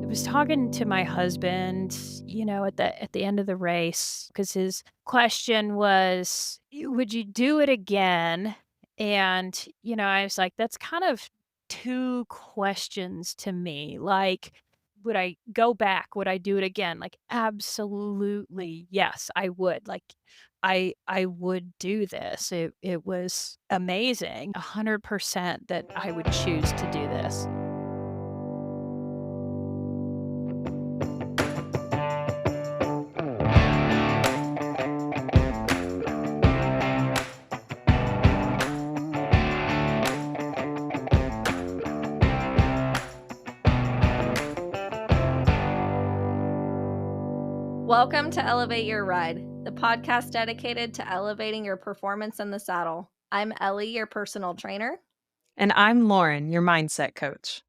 was talking to my husband, at the end of the race because his question was, Would you do it again?" And, I was like, that's kind of two questions to me. Like, would I go back? Would I do it again? Like, absolutely, yes, I would. Like, I would do this. It was amazing. 100% that I would choose to do this. Welcome to Elevate Your Ride, the podcast dedicated to elevating your performance in the saddle. I'm Ellie, your personal trainer. And I'm Lauren, your mindset coach.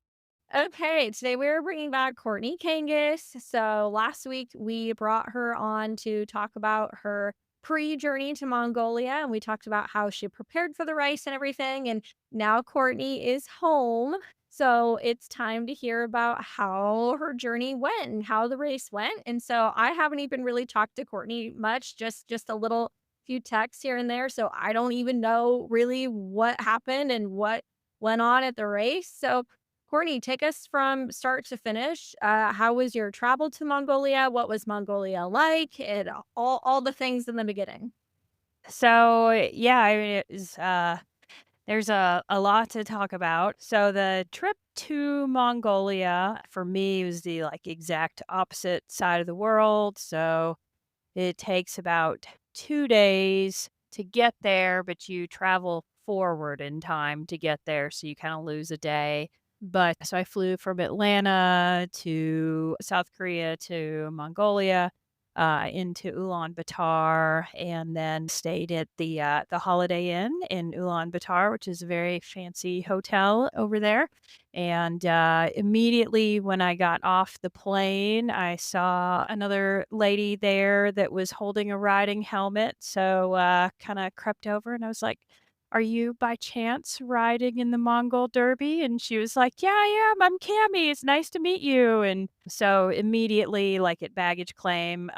Okay, today we're bringing back Courtney Kangas. So last week we brought her on to talk about her pre-journey to Mongolia, and we talked about how she prepared for the race and everything. And now Courtney is home, so it's time to hear about how her journey went and how the race went. And so I haven't even really talked to Courtney much, just a little few texts here and there. So I don't even know really what happened and what went on at the race. So Courtney, take us from start to finish. How was your travel to Mongolia? What was Mongolia like? And all the things in the beginning. So, yeah, I mean, there's a lot to talk about. So the trip to Mongolia for me was the like exact opposite side of the world. So it takes about 2 days to get there, but you travel forward in time to get there, so you kinda lose a day. But so I flew from Atlanta to South Korea to Mongolia, into Ulaanbaatar, and then stayed at the Holiday Inn in Ulaanbaatar, which is a very fancy hotel over there. And, immediately when I got off the plane, I saw another lady there that was holding a riding helmet, so, kinda crept over and I was like, "Are you by chance riding in the Mongol Derby?" And she was like, "Yeah, I am. I'm Cami. It's nice to meet you." And so immediately, like at baggage claim,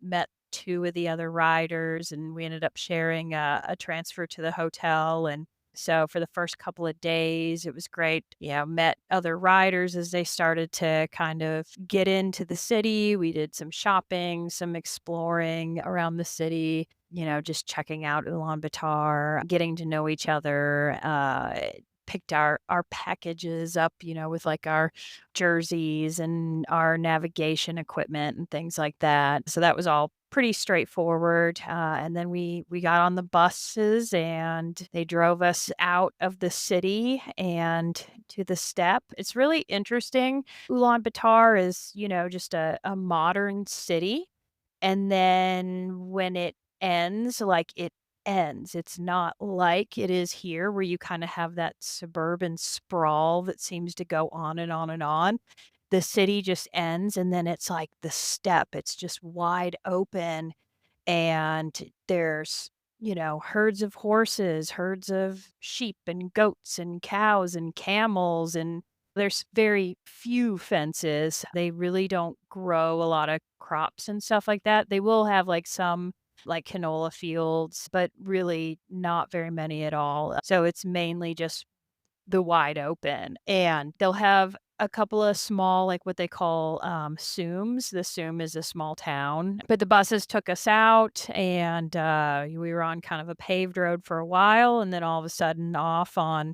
met 2 of the other riders, and we ended up sharing a transfer to the hotel. And so for the first couple of days, it was great. Met other riders as they started to kind of get into the city. We did some shopping, some exploring around the city, just checking out Ulaanbaatar, getting to know each other. Picked our packages up, with like our jerseys and our navigation equipment and things like that. So that was all pretty straightforward. And then we got on the buses and they drove us out of the city and to the steppe. It's really interesting. Ulaanbaatar is, just a modern city. And then when it ends, like, it ends. It's not like it is here where you kinda have that suburban sprawl that seems to go on and on and on. The city just ends, and then it's like the steppe. It's just wide open, and there's, herds of horses, herds of sheep and goats and cows and camels, and there's very few fences. They really don't grow a lot of crops and stuff like that. They will have, like, some, like, canola fields, but really not very many at all. So it's mainly just the wide open, and they'll have a couple of small, like, what they call, SUMs. The SUM is a small town, but the buses took us out, and, we were on kind of a paved road for a while, and then all of a sudden off on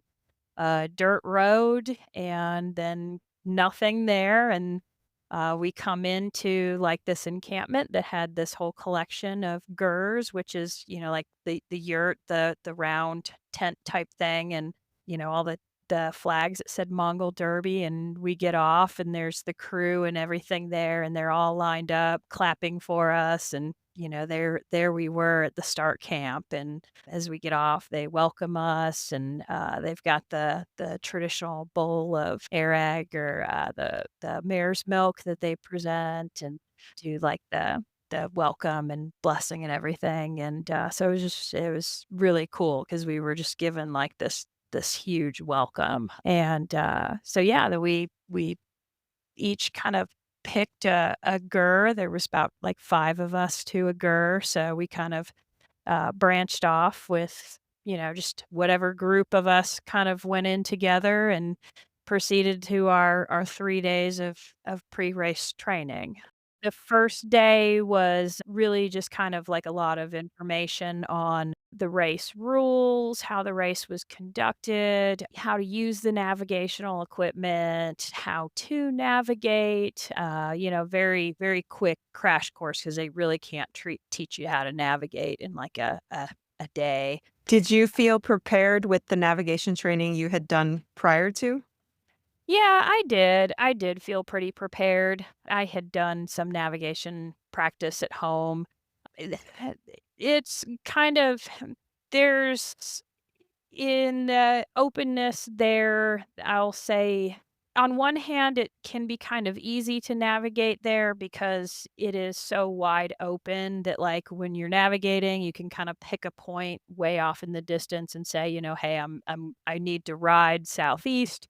a dirt road, and then nothing there, and, we come into, like, this encampment that had this whole collection of gers, which is, like, the yurt, the round tent type thing, and, all the flags that said Mongol Derby. And we get off, and there's the crew and everything there, and they're all lined up clapping for us, and, there we were at the start camp. And as we get off, they welcome us, and, they've got the traditional bowl of arag, or, the mare's milk that they present, and do, like, the welcome and blessing and everything. And, so it was really cool because we were just given, like, this huge welcome. And, so yeah, that we each kind of picked a gur. There was about like 5 of us to a gur, so we kind of, branched off with, just whatever group of us kind of went in together and proceeded to our 3 days of pre-race training. The first day was really just kind of like a lot of information on the race rules, how the race was conducted, how to use the navigational equipment, how to navigate, very, very quick crash course because they really can't teach you how to navigate in like a day. Did you feel prepared with the navigation training you had done prior to? Yeah, I did. I did feel pretty prepared. I had done some navigation practice at home. Eh, It's kind of there's in the openness there, I'll say on one hand, it can be kind of easy to navigate there because it is so wide open that like when you're navigating, you can kind of pick a point way off in the distance and say, hey, I need to ride southeast.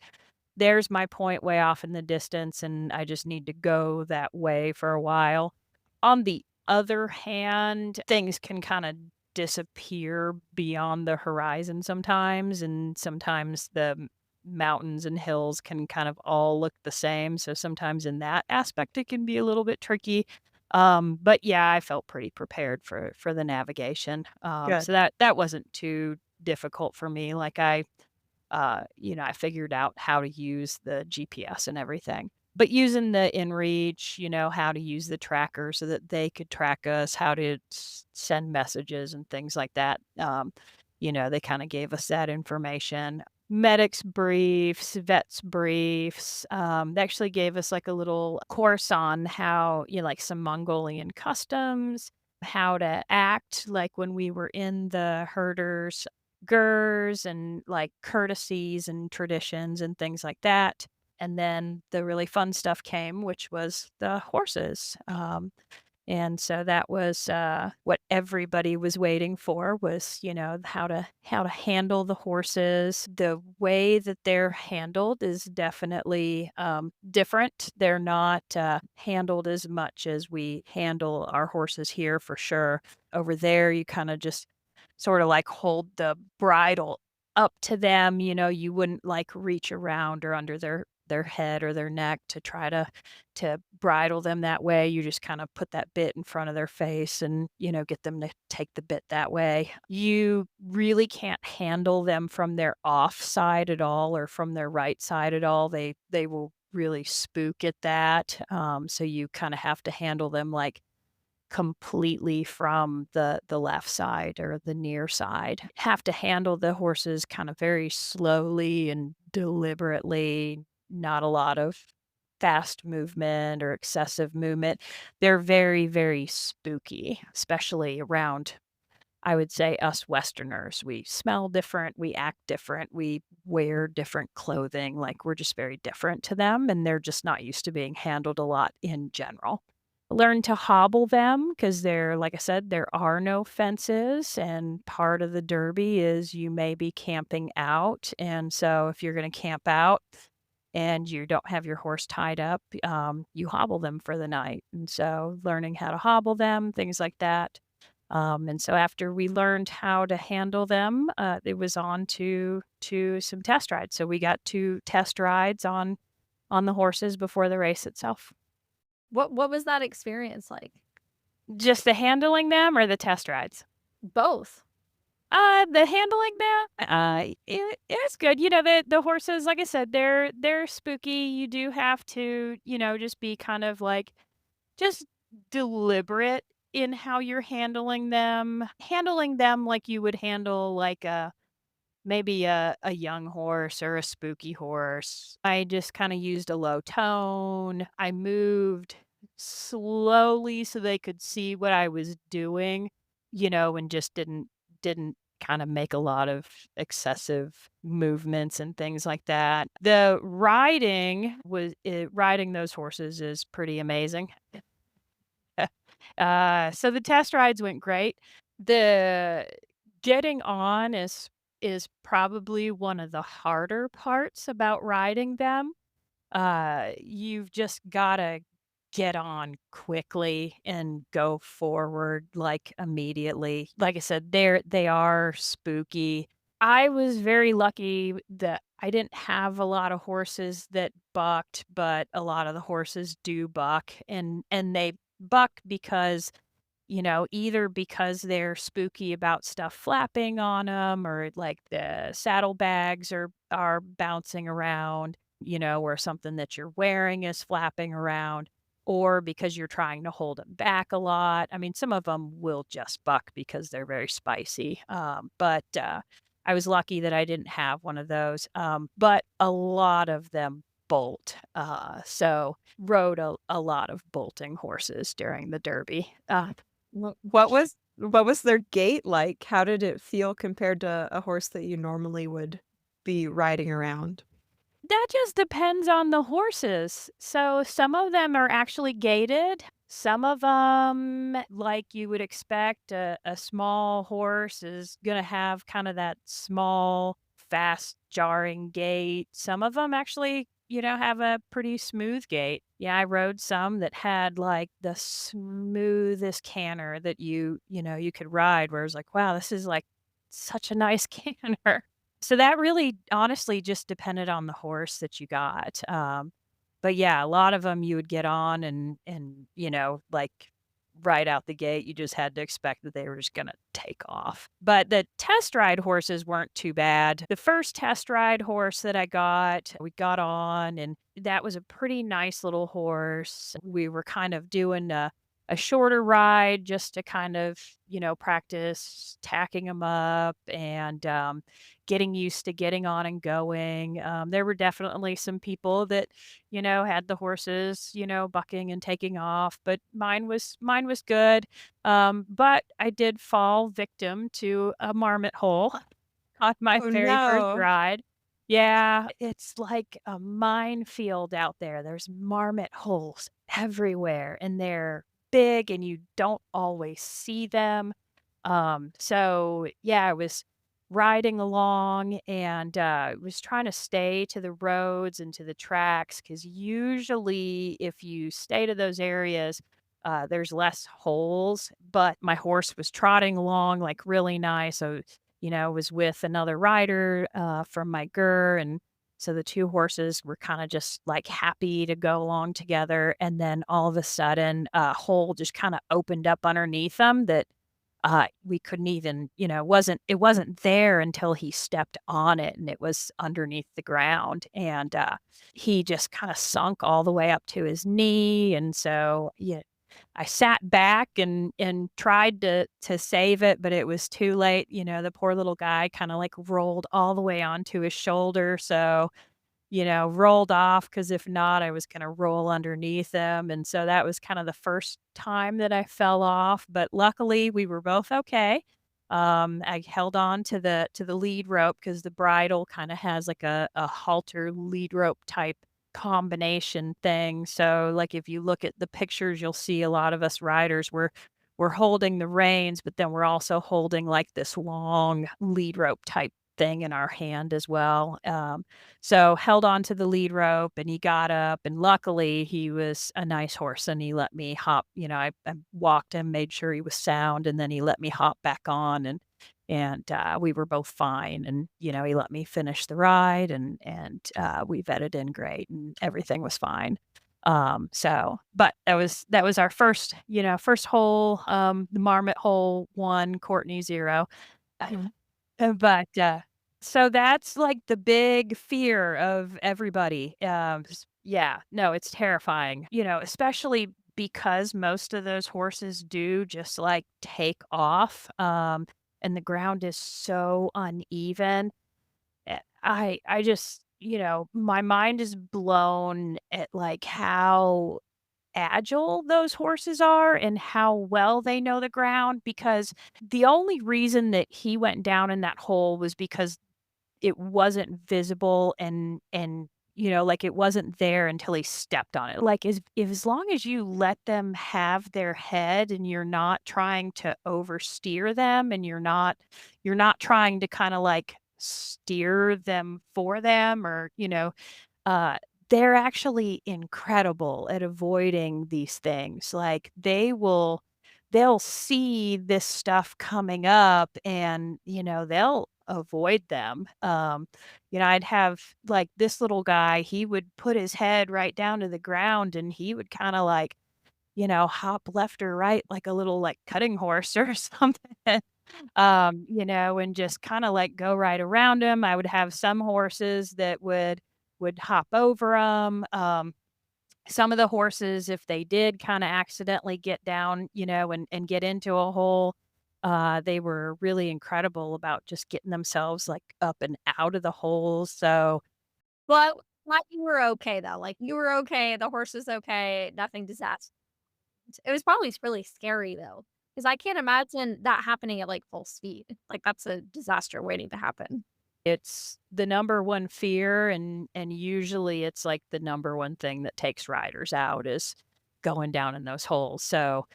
There's my point way off in the distance, and I just need to go that way for a while. On the other hand, things can kinda disappear beyond the horizon sometimes, and sometimes the mountains and hills can kind of all look the same, so sometimes in that aspect, it can be a little bit tricky. But yeah, I felt pretty prepared for the navigation. Good. So that wasn't too difficult for me, like, I figured out how to use the GPS and everything. But using the inReach, how to use the tracker so that they could track us, how to send messages and things like that. They kind of gave us that information. Medics briefs, vets briefs. They actually gave us like a little course on how, like some Mongolian customs, how to act like when we were in the herders gers and like courtesies and traditions and things like that. And then the really fun stuff came, which was the horses. And so that was what everybody was waiting for was, how to handle the horses. The way that they're handled is definitely different. They're not handled as much as we handle our horses here for sure. Over there, you kind of just sort of like hold the bridle up to them, you wouldn't like reach around or under their head or their neck to try to bridle them that way. You just kind of put that bit in front of their face and, get them to take the bit that way. You really can't handle them from their off side at all or from their right side at all. They will really spook at that. So you kind of have to handle them like completely from the left side or the near side. Have to handle the horses kind of very slowly and deliberately, not a lot of fast movement or excessive movement. They're very, very spooky, especially around, I would say, us Westerners. We smell different, we act different, we wear different clothing, like, we're just very different to them, and they're just not used to being handled a lot in general. Learn to hobble them because like I said, there are no fences, and part of the derby is you may be camping out, and so if you're gonna camp out and you don't have your horse tied up, you hobble them for the night, and so learning how to hobble them, things like that. And so after we learned how to handle them, it was on to some test rides. So we got 2 test rides on the horses before the race itself. What was that experience like? Just the handling them or the test rides? Both. The handling them, it's good. The horses, like I said, they're spooky. You do have to, just be kind of like just deliberate in how you're handling them. Handling them like you would handle like maybe a young horse or a spooky horse. I just kinda used a low tone. I moved slowly so they could see what I was doing, and just didn't kinda make a lot of excessive movements and things like that. The riding those horses is pretty amazing. So the test rides went great. The getting on is probably one of the harder parts about riding them. You've just gotta get on quickly and go forward, like, immediately. Like I said, they are spooky. I was very lucky that I didn't have a lot of horses that bucked, but a lot of the horses do buck, and they buck because, either because they're spooky about stuff flapping on them, or, like, the saddlebags are bouncing around, or something that you're wearing is flapping around, or because you're trying to hold them back a lot. I mean, some of them will just buck because they're very spicy, but I was lucky that I didn't have one of those, but a lot of them bolt, so rode a lot of bolting horses during the Derby. What was their gait like? How did it feel compared to a horse that you normally would be riding around? That just depends on the horses. So some of them are actually gated. Some of them, like you would expect, a small horse is going to have kind of that small, fast, jarring gait. Some of them actually, have a pretty smooth gait. Yeah, I rode some that had like the smoothest canter that you could ride, where it was like, wow, this is like such a nice canter. So that really honestly just depended on the horse that you got, but yeah, a lot of them you would get on and, like, right out the gate, you just had to expect that they were just gonna take off. But the test ride horses weren't too bad. The first test ride horse that I got, we got on, and that was a pretty nice little horse. We were kind of doing a shorter ride just to kind of, practice tacking them up and, getting used to getting on and going. There were definitely some people that, had the horses, bucking and taking off, but mine was good. But I did fall victim to a marmot hole on my Oh, very first no. ride. Yeah, it's like a minefield out there. There's marmot holes everywhere, and they're big, and you don't always see them. So yeah, I was riding along and was trying to stay to the roads and to the tracks, because usually if you stay to those areas, there's less holes. But my horse was trotting along like really nice. So, was with another rider from my gur, and so the two horses were kind of just like happy to go along together. And then all of a sudden, a hole just kind of opened up underneath them that we couldn't even, it wasn't there until he stepped on it, and it was underneath the ground, and he just kind of sunk all the way up to his knee. And so, yeah, I sat back and tried to save it, but it was too late. The poor little guy kind of like rolled all the way onto his shoulder. So, rolled off, because if not, I was gonna roll underneath him, and so that was kind of the first time that I fell off, but luckily, we were both okay. I held on to the lead rope, because the bridle kinda has like a halter lead rope type combination thing. So, like, if you look at the pictures, you'll see a lot of us riders, we're holding the reins, but then we're also holding, like, this long lead rope type thing in our hand as well. So held on to the lead rope, and he got up, and luckily he was a nice horse and he let me hop. I walked him, made sure he was sound, and then he let me hop back on, and we were both fine. And he let me finish the ride, and we vetted in great, and everything was fine. So, but that was our first hole, the Marmot hole 1, Courtney 0. But so that's, like, the big fear of everybody. Yeah, no, it's terrifying, especially because most of those horses do just, like, take off, and the ground is so uneven. I just, my mind is blown at, like, how agile those horses are and how well they know the ground, because the only reason that he went down in that hole was because it wasn't visible, and like, it wasn't there until he stepped on it. Like, as long as you let them have their head, and you're not trying to oversteer them, and you're not trying to kinda, like, steer them for them, or, uh, they're actually incredible at avoiding these things. Like, they'll see this stuff coming up and, they'll avoid them. I'd have, like, this little guy, he would put his head right down to the ground, and he would kinda, like, hop left or right like a little, like, cutting horse or something, and just kinda, like, go right around him. I would have some horses that would hop over 'em. Some of the horses, if they did kinda accidentally get down, and get into a hole, they were really incredible about just getting themselves, like, up and out of the holes, so But glad you were okay though. Like you were okay, the horse was okay, nothing disastrous. It was probably really scary though, because I can't imagine that happening at like full speed. Like that's a disaster waiting to happen. it's the number one fear, and usually it's, like, the number one thing that takes riders out is going down in those holes, so,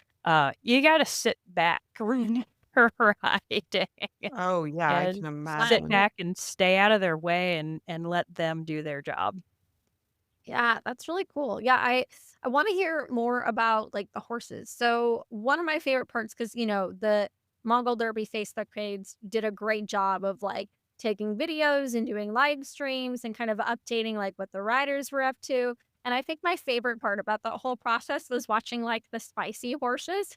you gotta sit back when you're riding Oh, yeah, I and can sit imagine. back and stay out of their way and let them do their job. Yeah, that's really cool. Yeah, I want to hear more about like the horses. So one of my favorite parts, because the Mongol Derby Facebook page did a great job of like taking videos and doing live streams and kind of updating like what the riders were up to. And I think my favorite part about the whole process was watching like the spicy horses.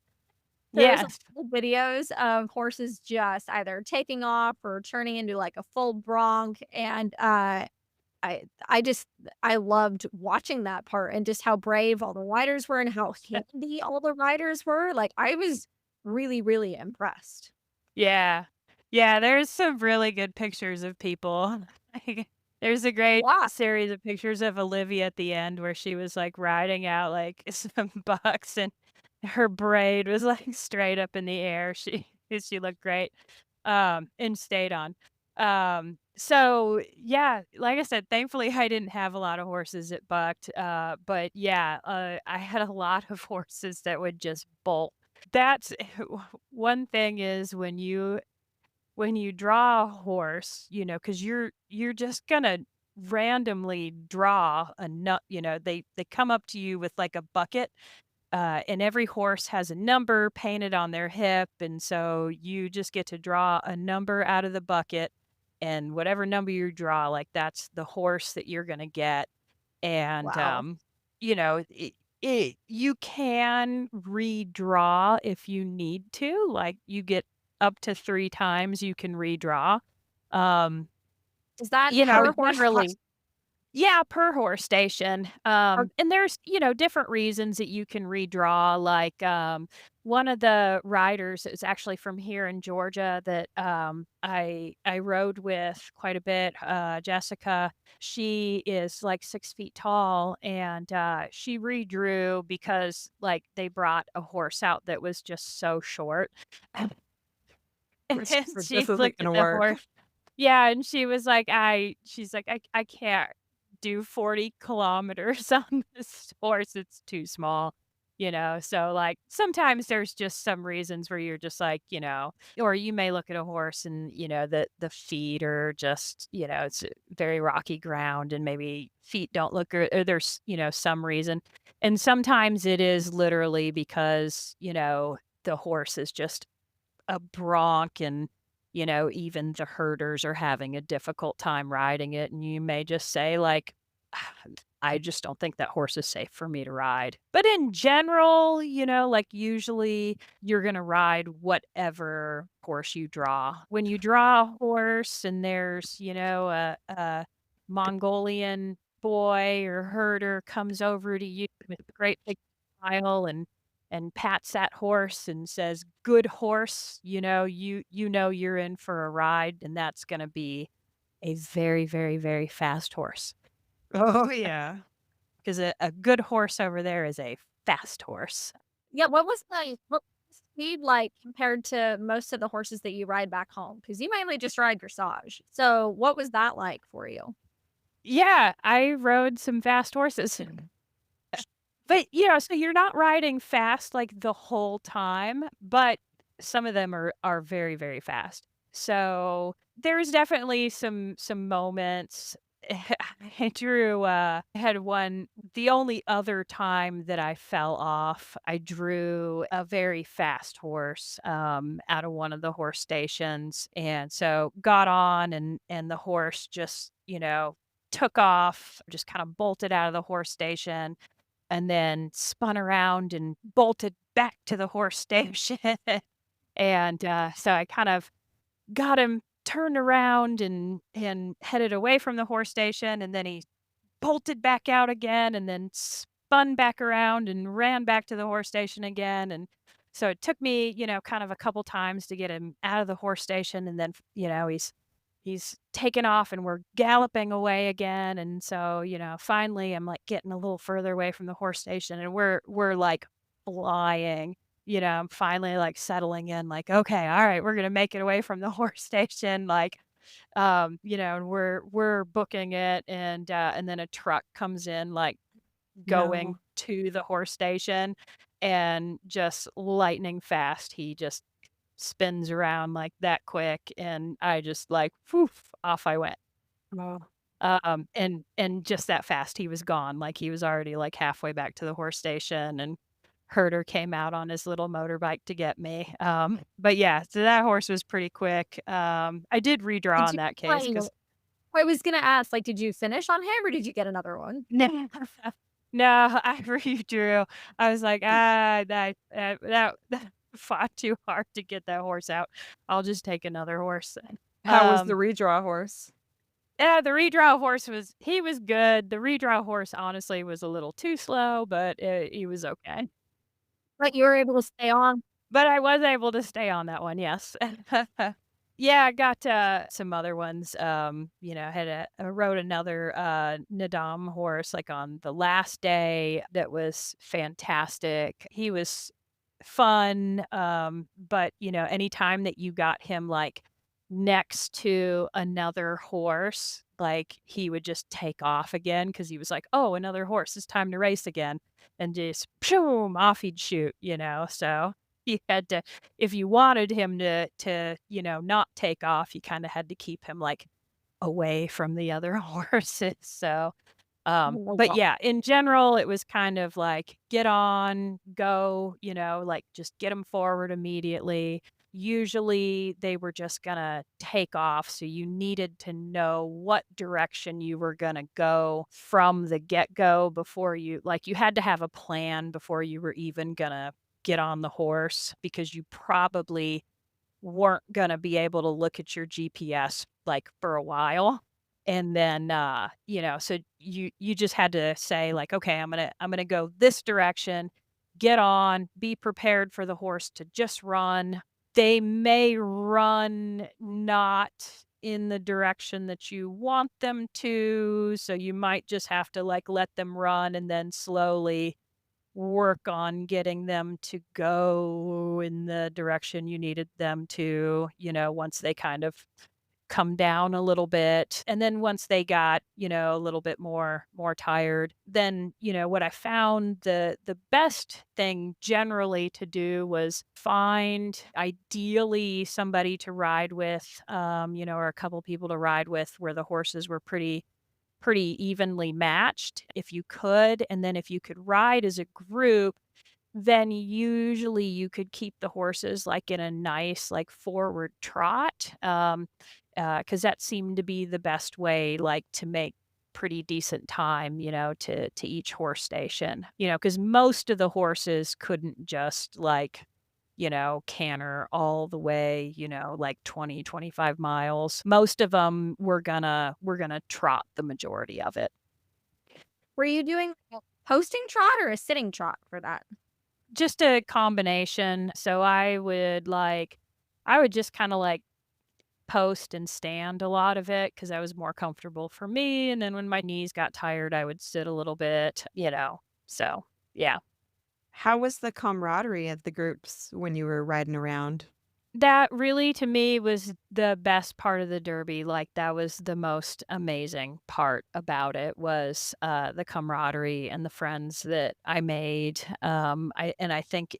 There's a Yes. lot of videos of horses just either taking off or turning into like a full bronc, and I just I loved watching that part and just how brave all the riders were and how handy all the riders were. Like, I was really, really impressed. Yeah. Yeah, there's some really good pictures of people. Like, there's a great Wow. series of pictures of Olivia at the end where she was, like, riding out, like, some bucks, and her braid was, like, straight up in the air. She looked great, and stayed on. So, yeah, like I said, thankfully, I didn't have a lot of horses that bucked, but, yeah, I had a lot of horses that would just bolt. That's one thing is when you draw a horse, because you're just gonna randomly draw a nut. They come up to you with, like, a bucket, and every horse has a number painted on their hip, and so you just get to draw a number out of the bucket, and whatever number you draw, like, that's the horse that you're gonna get. And, Wow. you can redraw if you need to, like, you get up to 3 times you can redraw. Um, Is that per horse generally yeah, per horse station. or And there's, different reasons that you can redraw. Like, one of the riders is actually from here in Georgia that I rode with quite a bit. Jessica, she is like 6 feet tall, and she redrew because like they brought a horse out that was just so short. And This she this isn't looked at gonna the work. horse yeah, and she's like, "I can't do 40 kilometers on this horse, it's too small," So, like, sometimes there's just some reasons where you're just like, or you may look at a horse and, the feet are just, it's very rocky ground and maybe feet don't look good or there's, some reason. And sometimes it is literally because, the horse is just a bronc and, even the herders are having a difficult time riding it, and you may just say, like, "Ah, I just don't think that horse is safe for me to ride." But in general, like, usually you're gonna ride whatever horse you draw. When you draw a horse and there's, a Mongolian boy or herder comes over to you with a great big smile and pats that horse and says, "Good horse," you know you're in for a ride, and that's gonna be a very, very, very fast horse. Oh, yeah. 'Cause a good horse over there is a fast horse. yeah, what was the speed like compared to most of the horses that you ride back home? Because you mainly just ride dressage. So what was that like for you? Yeah, I rode some fast horses. But, so you're not riding fast, like, the whole time, but some of them are very, very fast. So, there's definitely some moments, I drew, I had one the only other time that I fell off, I drew a very fast horse, out of one of the horse stations, and so got on and the horse just, took off, just kinda bolted out of the horse station, and then spun around and bolted back to the horse station. And, so I kind of got him turned around and headed away from the horse station, and then he bolted back out again and then spun back around and ran back to the horse station again, and so it took me, kind of a couple times to get him out of the horse station, and then, he's taken off and we're galloping away again, and so, finally, I'm, like, getting a little further away from the horse station, and we're, like, flying. I'm finally, like, settling in, like, "Okay, alright, we're gonna make it away from the horse station," like, and we're booking it, and then a truck comes in, like, going No. to the horse station, and just lightning fast, he just spins around like that quick, and I just like, "Poof," off I went. Oh, And just that fast, he was gone, like, he was already, like, halfway back to the horse station, and herder came out on his little motorbike to get me, but yeah, so that horse was pretty quick. I did redraw Did in you, that case like because I was gonna ask, like, did you finish on him or did you get another one? no, no, I redrew. I was like, "Ah, that fought too hard to get that horse out. I'll just take another horse then." how was the redraw horse? Yeah, the redraw horse he was good. The redraw horse honestly was a little too slow, but, he was okay. But you were able to stay on? But I was able to stay on that one, yes. Yeah, I got, some other ones, I rode another, Nadam horse, like, on the last day that was fantastic. He was fun, but, anytime that you got him, like, next to another horse, like, he would just take off again because he was like, "Oh, another horse, it's time to race again," and just boom, off he'd shoot, so you had to if you wanted him to not take off, you kinda had to keep him, like, away from the other horses, so, Oh, but wow. yeah, in general, it was kind of like, get on, go, like, just get them forward immediately. Usually, they were just gonna take off, so you needed to know what direction you were gonna go from the get-go before you had to have a plan before you were even gonna get on the horse because you probably weren't gonna be able to look at your GPS, like, for a while, and then, so you just had to say, like, "Okay, I'm gonna go this direction, get on, be prepared for the horse to just run." They may run not in the direction that you want them to, so you might just have to, like, let them run and then slowly work on getting them to go in the direction you needed them to, once they kind of come down a little bit. And then once they got, a little bit more tired, then, what I found the best thing generally to do was find ideally somebody to ride with, or a couple people to ride with where the horses were pretty evenly matched if you could, and then if you could ride as a group, then usually you could keep the horses, like, in a nice, like, forward trot, because that seemed to be the best way, like, to make pretty decent time, to each horse station, because most of the horses couldn't just, like, canter all the way, like 20, 25 miles. Most of them were gonna trot the majority of it. Were you doing a posting trot or a sitting trot for that? Just a combination. So I would just kinda, like, post and stand a lot of it because that was more comfortable for me, and then when my knees got tired, I would sit a little bit, so, yeah. How was the camaraderie of the groups when you were riding around? That really, to me, was the best part of the derby, like, that was the most amazing part about it was, the camaraderie and the friends that I made, I think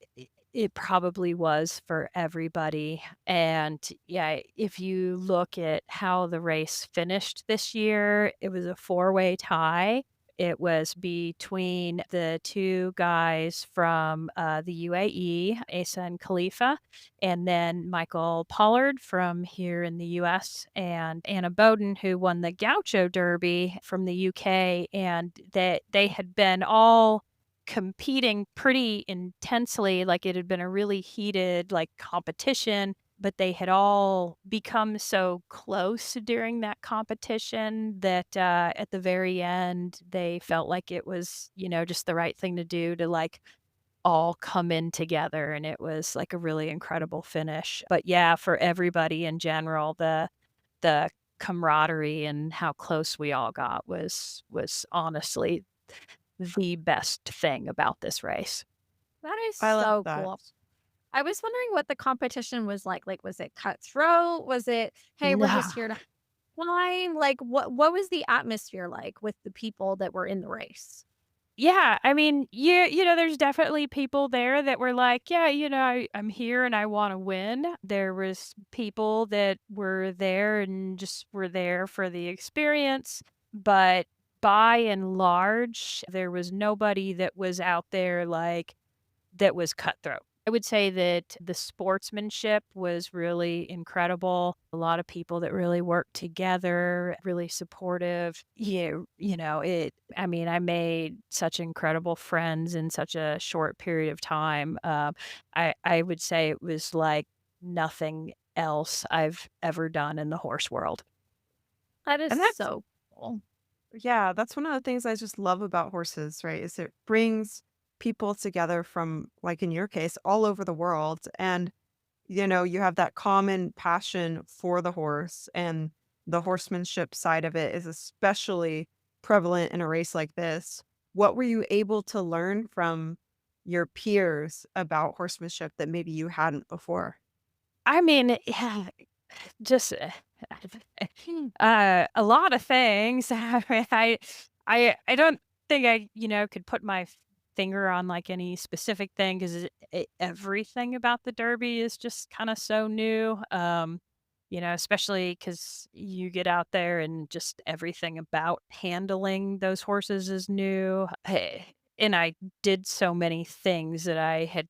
it probably was for everybody. And yeah, if you look at how the race finished this year, it was a four-way tie. It was between the two guys from the UAE, Asa and Khalifa, and then Michael Pollard from here in the US, and Anna Bowden, who won the Gaucho Derby from the UK. And that they had been all competing pretty intensely, like it had been a really heated, like, competition, but they had all become so close during that competition that, at the very end, they felt like it was, just the right thing to do to, like, all come in together, and it was, like, a really incredible finish. But, yeah, for everybody in general, the camaraderie and how close we all got was honestly the best thing about this race. That is I love so that. cool. I was wondering what the competition was like. Like, was it cutthroat? Was it, "Hey, we're No. just here to climb?" Like, what was the atmosphere like with the people that were in the race? Yeah, I mean, there's definitely people there that were like, "Yeah, I'm here and I wanna win." There was people that were there and just were there for the experience, but by and large, there was nobody that was out there, like, that was cutthroat. I would say that the sportsmanship was really incredible. A lot of people that really worked together, really supportive. I mean, I made such incredible friends in such a short period of time. I would say it was like nothing else I've ever done in the horse world. That is And that's so cool. Yeah, that's one of the things I just love about horses, right? Is it brings people together from, like in your case, all over the world. And, you have that common passion for the horse, and the horsemanship side of it is especially prevalent in a race like this. What were you able to learn from your peers about horsemanship that maybe you hadn't before? I mean, yeah, just, a lot of things. I mean, I don't think I, could put my finger on, like, any specific thing 'cause everything about the Derby is just kinda so new, especially because you get out there and just everything about handling those horses is new, and I did so many things that I had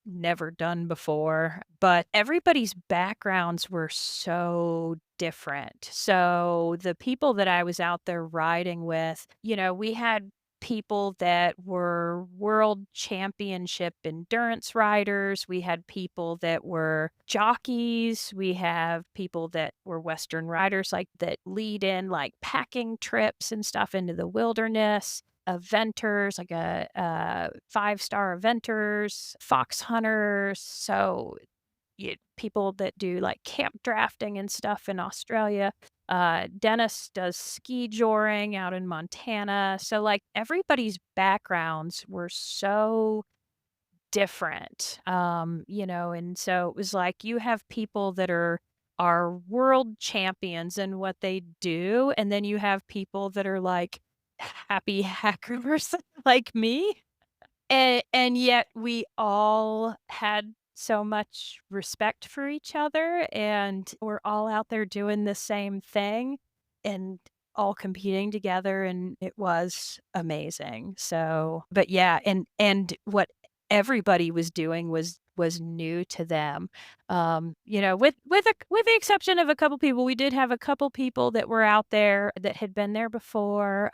never done before, but everybody's backgrounds were so different. So the people that I was out there riding with, we had people that were world championship endurance riders. We had people that were jockeys. We have people that were Western riders, like that lead in like packing trips and stuff into the wilderness, eventers, like a five-star eventers, fox hunters. So people that do like camp drafting and stuff in Australia. Dennis does ski joring out in Montana. So like everybody's backgrounds were so different. And so it was like you have people that are world champions in what they do, and then you have people that are like happy hackers like me. And yet we all had so much respect for each other, and we're all out there doing the same thing and all competing together, and it was amazing. So, but yeah, and what everybody was doing was new to them. With the exception of a couple people, we did have a couple people that were out there that had been there before.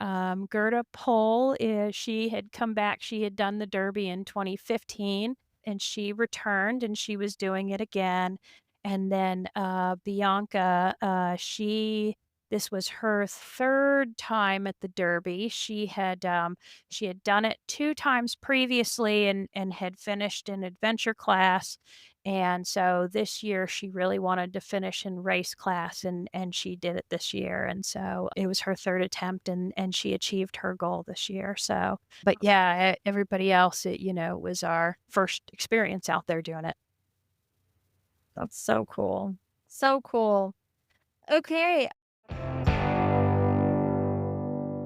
Gerda Pohl, she had come back. She had done the Derby in 2015, and she returned, and she was doing it again. And then Bianca, this was her third time at the Derby. She had done it 2 times previously and had finished in adventure class, and so this year she really wanted to finish in race class, and she did it this year, and so it was her 3rd attempt, and she achieved her goal this year. So but yeah, everybody else, was our first experience out there doing it. That's so cool. So cool. Okay.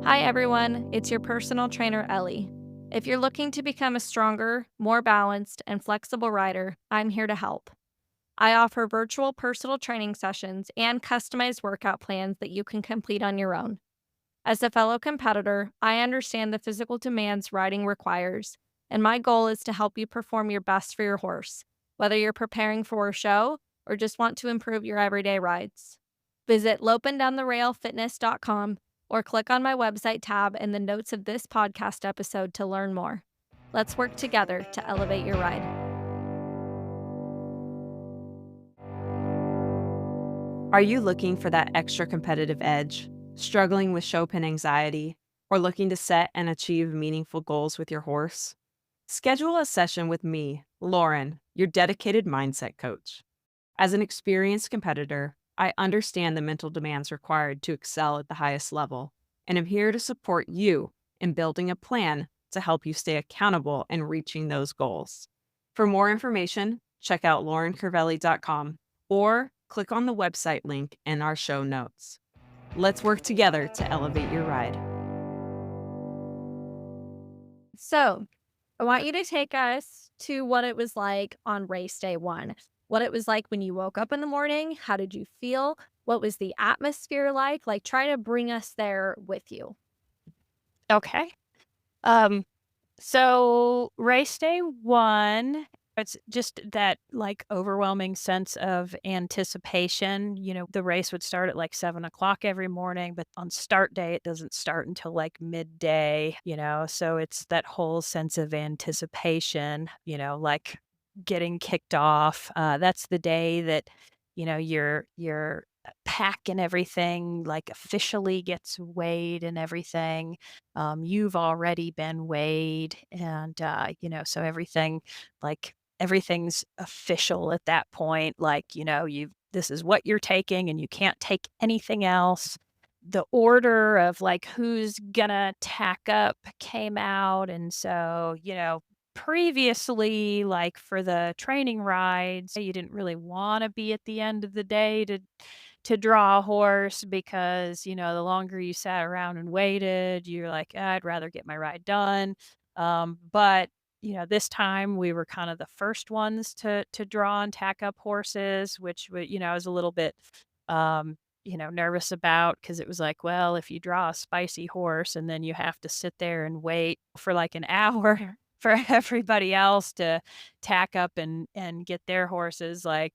Hi, everyone. It's your personal trainer, Ellie. If you're looking to become a stronger, more balanced, and flexible rider, I'm here to help. I offer virtual personal training sessions and customized workout plans that you can complete on your own. As a fellow competitor, I understand the physical demands riding requires, and my goal is to help you perform your best for your horse, whether you're preparing for a show or just want to improve your everyday rides. Visit lopeanddowntherailfitness.com or click on my website tab in the notes of this podcast episode to learn more. Let's work together to elevate your ride. Are you looking for that extra competitive edge, struggling with show pin anxiety, or looking to set and achieve meaningful goals with your horse? Schedule a session with me, Lauren, your dedicated mindset coach. As an experienced competitor, I understand the mental demands required to excel at the highest level, and am here to support you in building a plan to help you stay accountable and reaching those goals. For more information, check out laurencervelli.com or click on the website link in our show notes. Let's work together to elevate your ride. So, I want you to take us to what it was like on race day one. What it was like when you woke up in the morning. How did you feel? What was the atmosphere like? Like, try to bring us there with you. Okay. Um, so race day one, it's just that like overwhelming sense of anticipation. The race would start at like 7 o'clock every morning, but on start day, it doesn't start until like midday. So it's that whole sense of anticipation, like getting kicked off. That's the day that, your pack and everything like officially gets weighed and everything. You've already been weighed and, so everything's official at that point. Like, this is what you're taking and you can't take anything else. The order of like who's gonna tack up came out. And so, previously, like for the training rides, you didn't really want to be at the end of the day to draw a horse because, the longer you sat around and waited, you're like, I'd rather get my ride done. But this time we were kind of the first ones to draw and tack up horses, which I was a little bit um, nervous about because it was like, well, if you draw a spicy horse and then you have to sit there and wait for like an hour for everybody else to tack up and get their horses, like,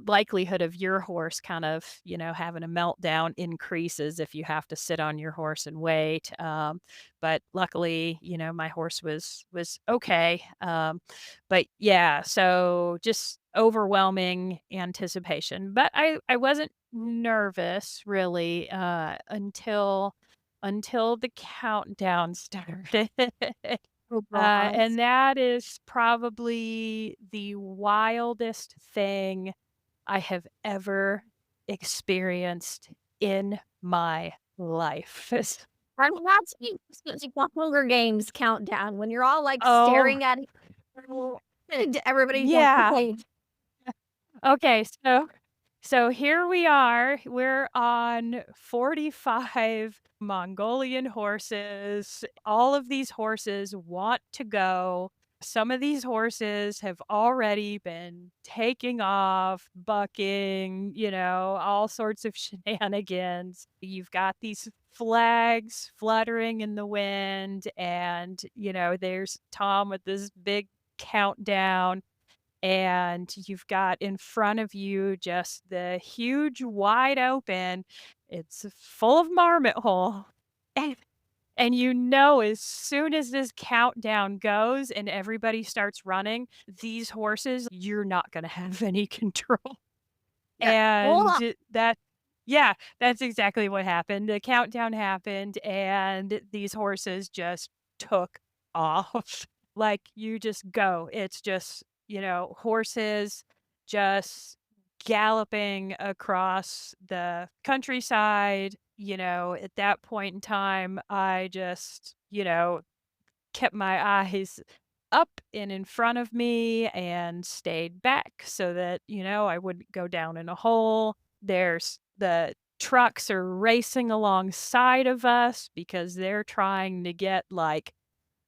likelihood of your horse kind of, having a meltdown increases if you have to sit on your horse and wait. But luckily, my horse was okay. But yeah, so just overwhelming anticipation. But I wasn't nervous really until the countdown started. Oh, gosh. And that is probably the wildest thing I have ever experienced in my life. I mean, that's like the Hunger Games countdown when you're all like Oh, staring at each other and everybody's like, yeah. okay, Okay, so here we are. We're on 45 Mongolian horses. All of these horses want to go. Some of these horses have already been taking off, bucking, all sorts of shenanigans. You've got these flags fluttering in the wind, and, there's Tom with this big countdown, and you've got in front of you just the huge wide open, it's full of marmot hole. And as soon as this countdown goes and everybody starts running, these horses, you're not gonna have any control. here, hold on. That yeah, that's exactly what happened. The countdown happened, and these horses just took off. Like, you just go. It's just, horses just galloping across the countryside. At that point in time, I just, kept my eyes up and in front of me and stayed back so that, I wouldn't go down in a hole. There's the trucks are racing alongside of us because they're trying to get like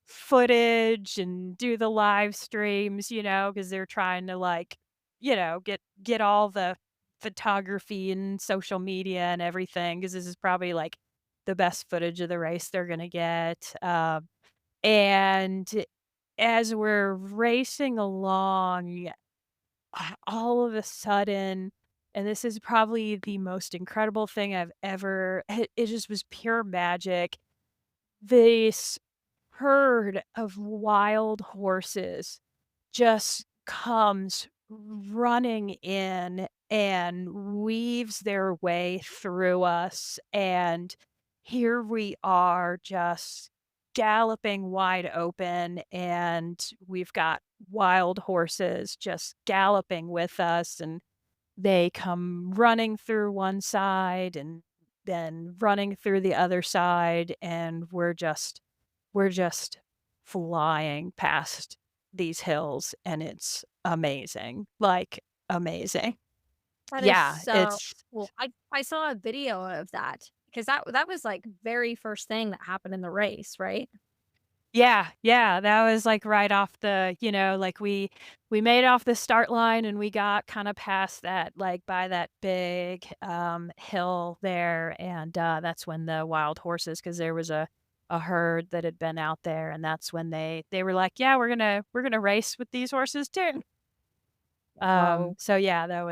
footage and do the live streams, because they're trying to, like, get all the photography and social media and everything. Because this is probably, like, the best footage of the race they're gonna get, and as we're racing along, all of a sudden, and this is probably the most incredible thing I've ever it just was pure magic. This herd of wild horses just comes running in and weaves their way through us, and here we are just galloping wide open, and we've got wild horses just galloping with us, and they come running through one side and then running through the other side, and we're just flying past these hills, and it's amazing, like, amazing. That is Yeah, so it's cool. I saw a video of that because that was, like, very first thing that happened in the race, right? yeah, yeah, that was, like, right off like, we made off the start line, and we got kinda past that, like, by that big, hill there, and, that's when the wild horses, because there was a herd that had been out there, and that's when they were like, "Yeah, we're gonna race with these horses too." Wow. So yeah, that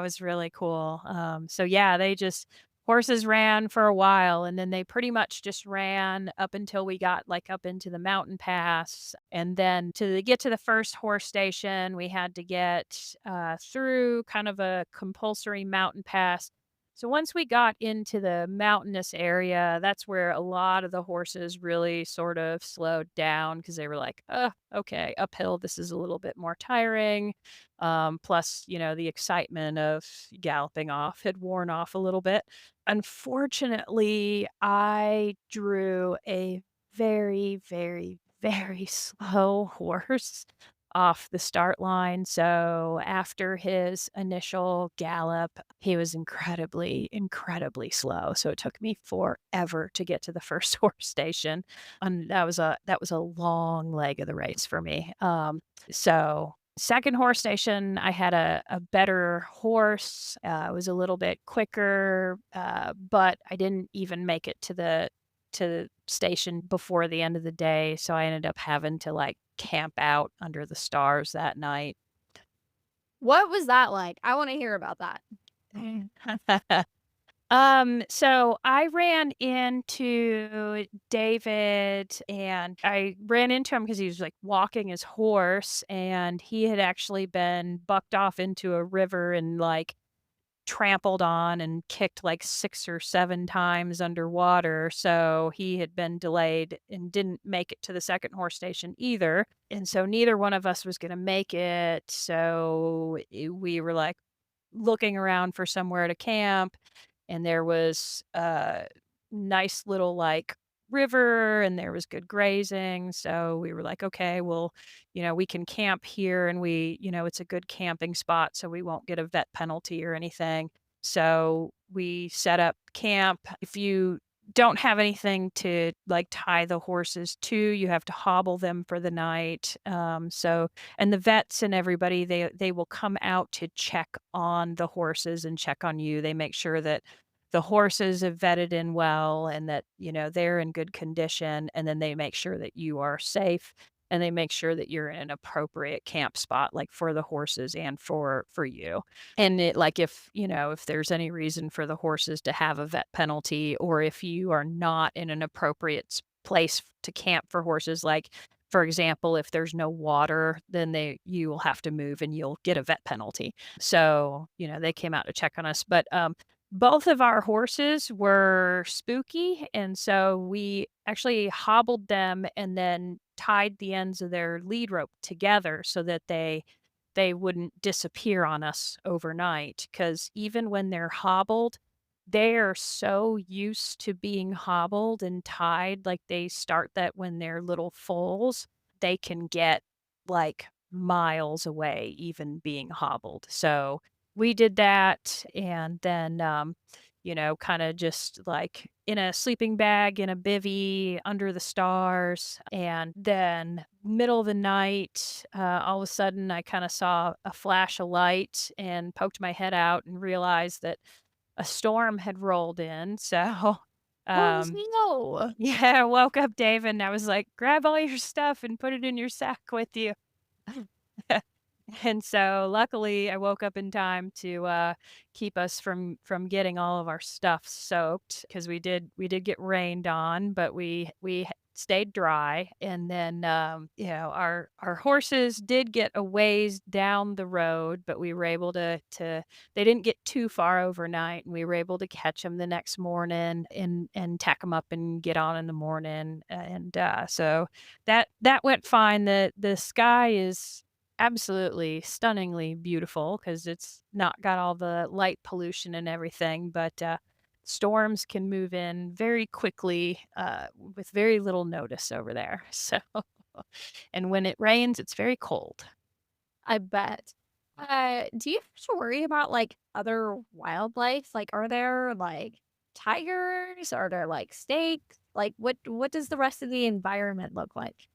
was really cool. So yeah, they just horses ran for a while, and then they pretty much just ran up until we got, like, up into the mountain pass, and then to get to the first horse station, we had to get, through kind of a compulsory mountain pass. So once we got into the mountainous area, that's where a lot of the horses really sort of slowed down, because they were like, okay, uphill, this is a little bit more tiring." Plus, the excitement of galloping off had worn off a little bit. Unfortunately, I drew a very, very, very slow horse off the start line. So after his initial gallop, he was incredibly, incredibly slow. So it took me forever to get to the first horse station. And that was a long leg of the race for me. So second horse station, I had a better horse, it was a little bit quicker, but I didn't even make it to the station before the end of the day, so I ended up having to, like, camp out under the stars that night. What was that like? I wanna hear about that. So I ran into David, and I ran into him because he was, like, walking his horse, and he had actually been bucked off into a river and, like, trampled on and kicked, like, 6 or 7 times underwater, so he had been delayed and didn't make it to the second horse station either, and so neither one of us was gonna make it, so we were, like, looking around for somewhere to camp, and there was a nice little, like, river, and there was good grazing, so we were like, "Okay, well, we can camp here, and it's a good camping spot, so we won't get a vet penalty or anything." So we set up camp. If you don't have anything to, like, tie the horses to, you have to hobble them for the night, and the vets and everybody, they will come out to check on the horses and check on you. They make sure that the horses have vetted in well, and that, they're in good condition, and then they make sure that you are safe, and they make sure that you're in an appropriate camp spot, like, for the horses and for you. And like, if there's any reason for the horses to have a vet penalty, or if you are not in an appropriate place to camp for horses, like, for example, if there's no water, then you will have to move and you'll get a vet penalty. So, they came out to check on us, but both of our horses were spooky, and so we actually hobbled them and then tied the ends of their lead rope together so that they wouldn't disappear on us overnight. Because even when they're hobbled, they are so used to being hobbled and tied, like, they start that when they're little foals, they can get, like, miles away even being hobbled. So, we did that, and then, kind of just like in a sleeping bag in a bivvy under the stars. And then middle of the night, all of a sudden I kind of saw a flash of light and poked my head out and realized that a storm had rolled in. So, Oh, um, no. yeah, I woke up David and I was like, grab all your stuff and put it in your sack with you. And so luckily I woke up in time to keep us from getting all of our stuff soaked because we did get rained on, but we stayed dry. And then our horses did get a ways down the road, but we were able to they didn't get too far overnight, and we were able to catch them the next morning and tack them up and get on in the morning. And so that went fine. The sky is absolutely stunningly beautiful because it's not got all the light pollution and everything, but, storms can move in very quickly, with very little notice over there, so and when it rains, it's very cold. I bet. Do you have to worry about, like, other wildlife? Like, are there, like, tigers? Are there, like, snakes? Like, what does the rest of the environment look like?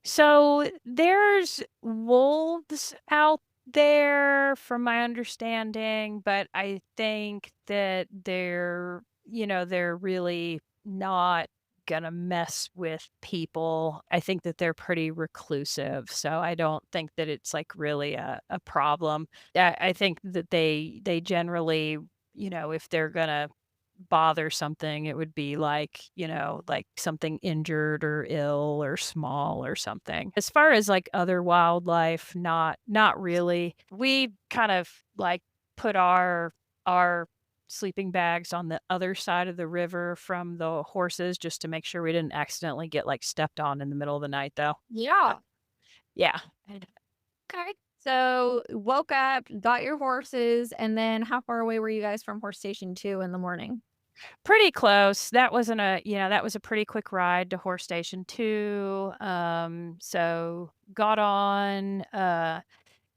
So, there's wolves out there from my understanding, but I think that they're really not gonna mess with people. I think that they're pretty reclusive, so I don't think that it's, like, really a problem. I think that they generally, if they're gonna bother something, it would be like something injured or ill or small or something. As far as like other wildlife, not really. We kind of like put our sleeping bags on the other side of the river from the horses just to make sure we didn't accidentally get like stepped on in the middle of the night though. Uh, Yeah. yeah. Okay. So, woke up, got your horses, and then how far away were you guys from horse station 2 in the morning? Pretty close. That was a pretty quick ride to Horse Station 2. So got on,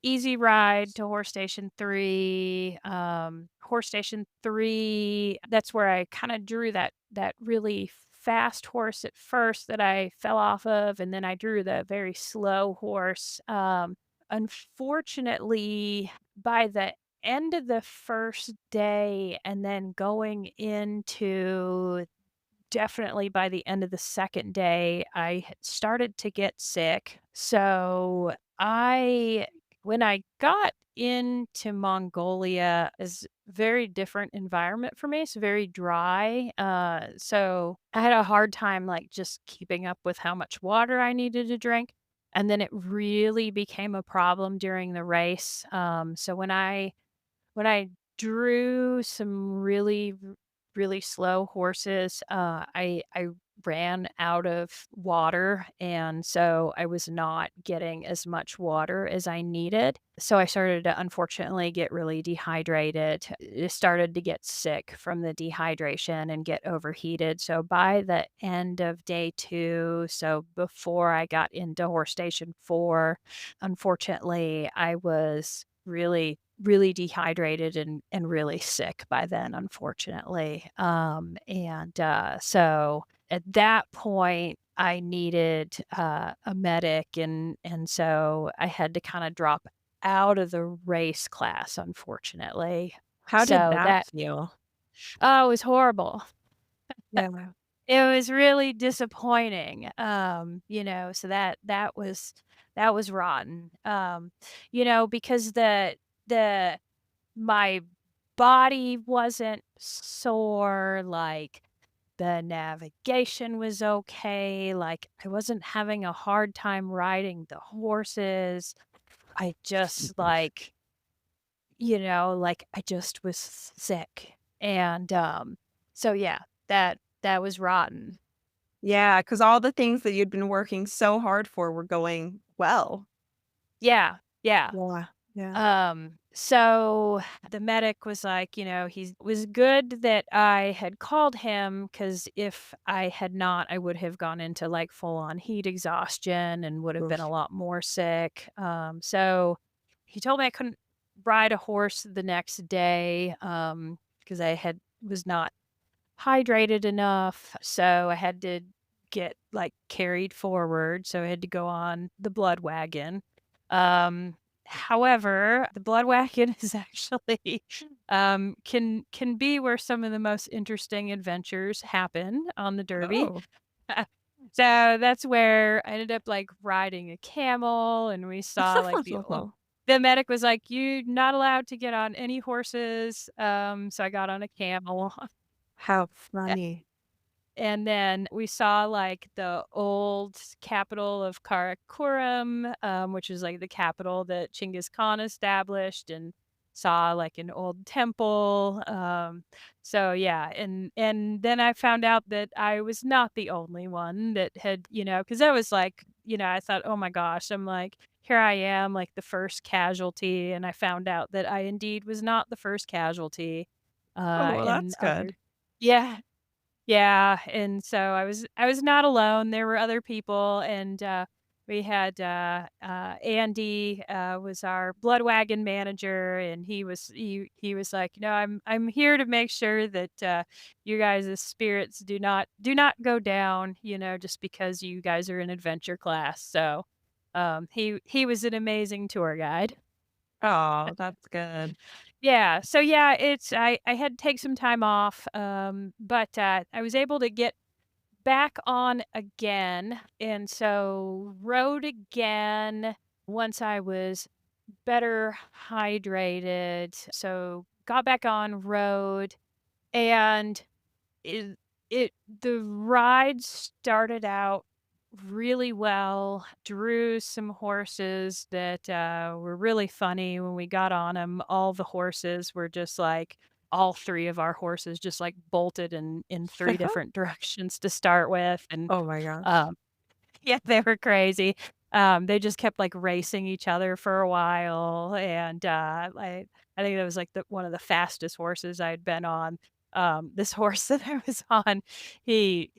easy ride to Horse Station 3. Horse Station 3, that's where I kinda drew that really fast horse at first that I fell off of, and then I drew the very slow horse. Unfortunately, by the end of the first day and then going into definitely by the end of the second day, I had started to get sick. So when I got into Mongolia, is very different environment for me. It's very dry. So I had a hard time like just keeping up with how much water I needed to drink. And then it really became a problem during the race. So when I drew some really slow horses, I ran out of water, and so I was not getting as much water as I needed. So I started to unfortunately get really dehydrated. I started to get sick from the dehydration and get overheated. So by the end of day 2, so before I got into horse station 4, unfortunately, I was really dehydrated and really sick by then, unfortunately. So at that point, I needed a medic, and so I had to kind of drop out of the race class, unfortunately. How did So that that feel? it was horrible. Yeah. It was really disappointing. So that was rotten. Because the my body wasn't sore, like, the navigation was okay, like, I wasn't having a hard time riding the horses. I just, I just was sick, and, so, yeah, that was rotten. Yeah, because all the things that you'd been working so hard for were going well. Yeah, yeah. Yeah. Yeah. So the medic was like, he was good that I had called him because if I had not, I would have gone into like full on heat exhaustion and would have been a Oof. lot more sick. So he told me I couldn't ride a horse the next day because I had was not hydrated enough, so I had to get, like, carried forward, so I had to go on the blood wagon. However, the blood wagon is actually, can be where some of the most interesting adventures happen on the Derby. Oh. So that's where I ended up, like, riding a camel, and we saw, like, the medic was like, "You're not allowed to get on any horses," so I got on a camel. How funny. And then we saw, like, the old capital of Karakorum, which is, like, the capital that Chinggis Khan established, and saw, like, an old temple, so, yeah, and then I found out that I was not the only one that had, because I was like, I thought, "Oh my gosh," I'm like, "Here I am, like, the first casualty," and I found out that I indeed was not the first casualty, Oh, well, and that's good. other Yeah. Yeah, and so I was not alone, there were other people, and, we had, Andy, was our blood wagon manager, and he was like, I'm here to make sure that, you guys' spirits do not go down, just because you guys are in adventure class." So, he was an amazing tour guide. Oh, that's good. Yeah, so yeah, I had to take some time off, but, I was able to get back on again, and so rode again once I was better hydrated. So got back on, rode, and it it the ride started out really well, drew some horses that, were really funny when we got on them. All the horses were just like all 3 of our horses just, like, bolted in 3 different directions to start with, and, Oh my gosh. um yeah, they were crazy. They just kept, like, racing each other for a while, and, I think that was, like, the one of the fastest horses I'd been on. This horse that I was on, he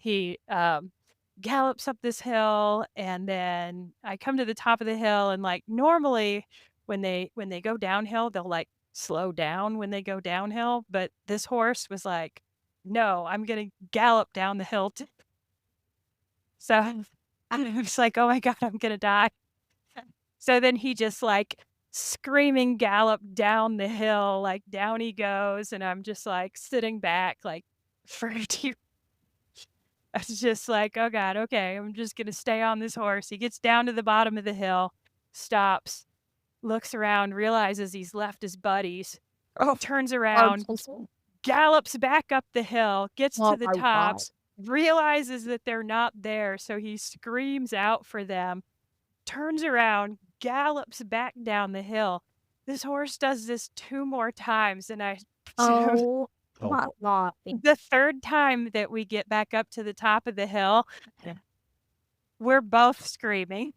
gallops up this hill, and then I come to the top of the hill, and, like, normally, when they go downhill, they'll, like, slow down when they go downhill, but this horse was like, "No, I'm gonna gallop down the hill t" So I was like, "Oh my god, I'm gonna die." So then he just, like, screaming galloped down the hill, like, down he goes, and I'm just, like, sitting back, like, for dear I was just like, "Oh god, okay, I'm just gonna stay on this horse." He gets down to the bottom of the hill, stops, looks around, realizes he's left his buddies, Oh, turns Oh, around, gallops back up the hill, gets to oh the my top, god. realizes that they're not there, so he screams out for them, turns around, gallops back down the hill. This horse does this 2 more times, and I so Oh my god. the 3rd time that we get back up to the top of the hill, we're both screaming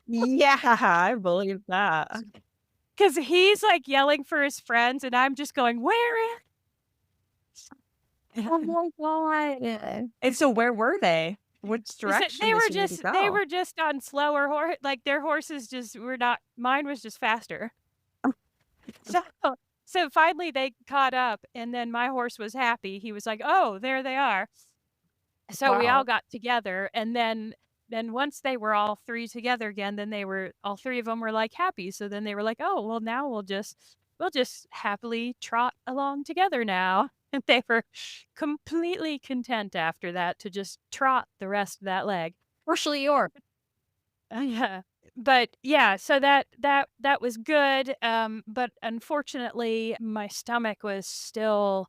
yeah, I believe that. because he's, like, yelling for his friends, and I'm just going, "Where is" Oh my god. And so where were they? Which Is it direction does he need to they go? were just on slower like, their horses just were not mine was just faster. So so finally they caught up, and then my horse was happy. He was like, "Oh, there they are." So we all Wow. got together, and then once they were all 3 together again, then they were all 3 of them were, like, happy. So then they were like, "Oh, well, now we'll just happily trot along together now." And they were completely content after that to just trot the rest of that leg. Partially yours. Yeah. But yeah, so that was good, but unfortunately, my stomach was still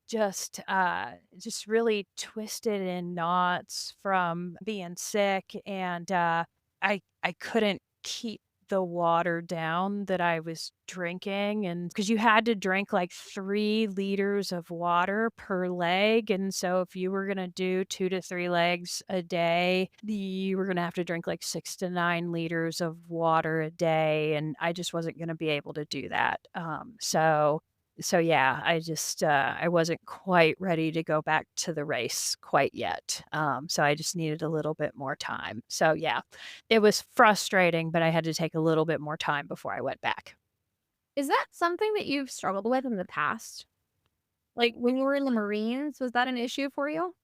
just really twisted in knots from being sick, and, I couldn't keep the water down that I was drinking, and because you had to drink, like, 3 liters of water per leg, and so if you were gonna do 2 to 3 legs a day, you were gonna have to drink, like, 6 to 9 liters of water a day, and I just wasn't gonna be able to do that, so yeah, I wasn't quite ready to go back to the race quite yet, so I just needed a little bit more time. So yeah, it was frustrating, but I had to take a little bit more time before I went back. Is that something that you've struggled with in the past? Like, when you were in the Marines, was that an issue for you?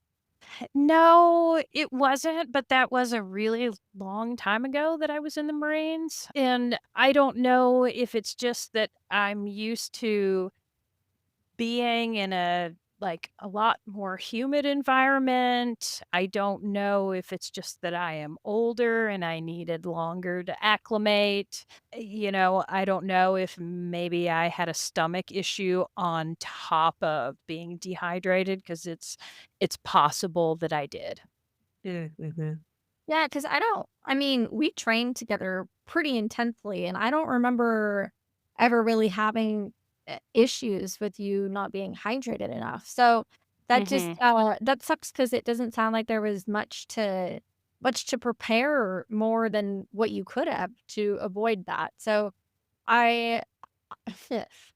No, it wasn't, but that was a really long time ago that I was in the Marines, and I don't know if it's just that I'm used to being in a lot more humid environment. I don't know if it's just that I am older and I needed longer to acclimate. I don't know if maybe I had a stomach issue on top of being dehydrated because it's possible that I did. Mhm. Yeah, because I mean, we trained together pretty intensely, and I don't remember ever really having issues with you not being hydrated enough. So Mhm. that sucks because it doesn't sound like there was much to prepare more than what you could have to avoid that. So I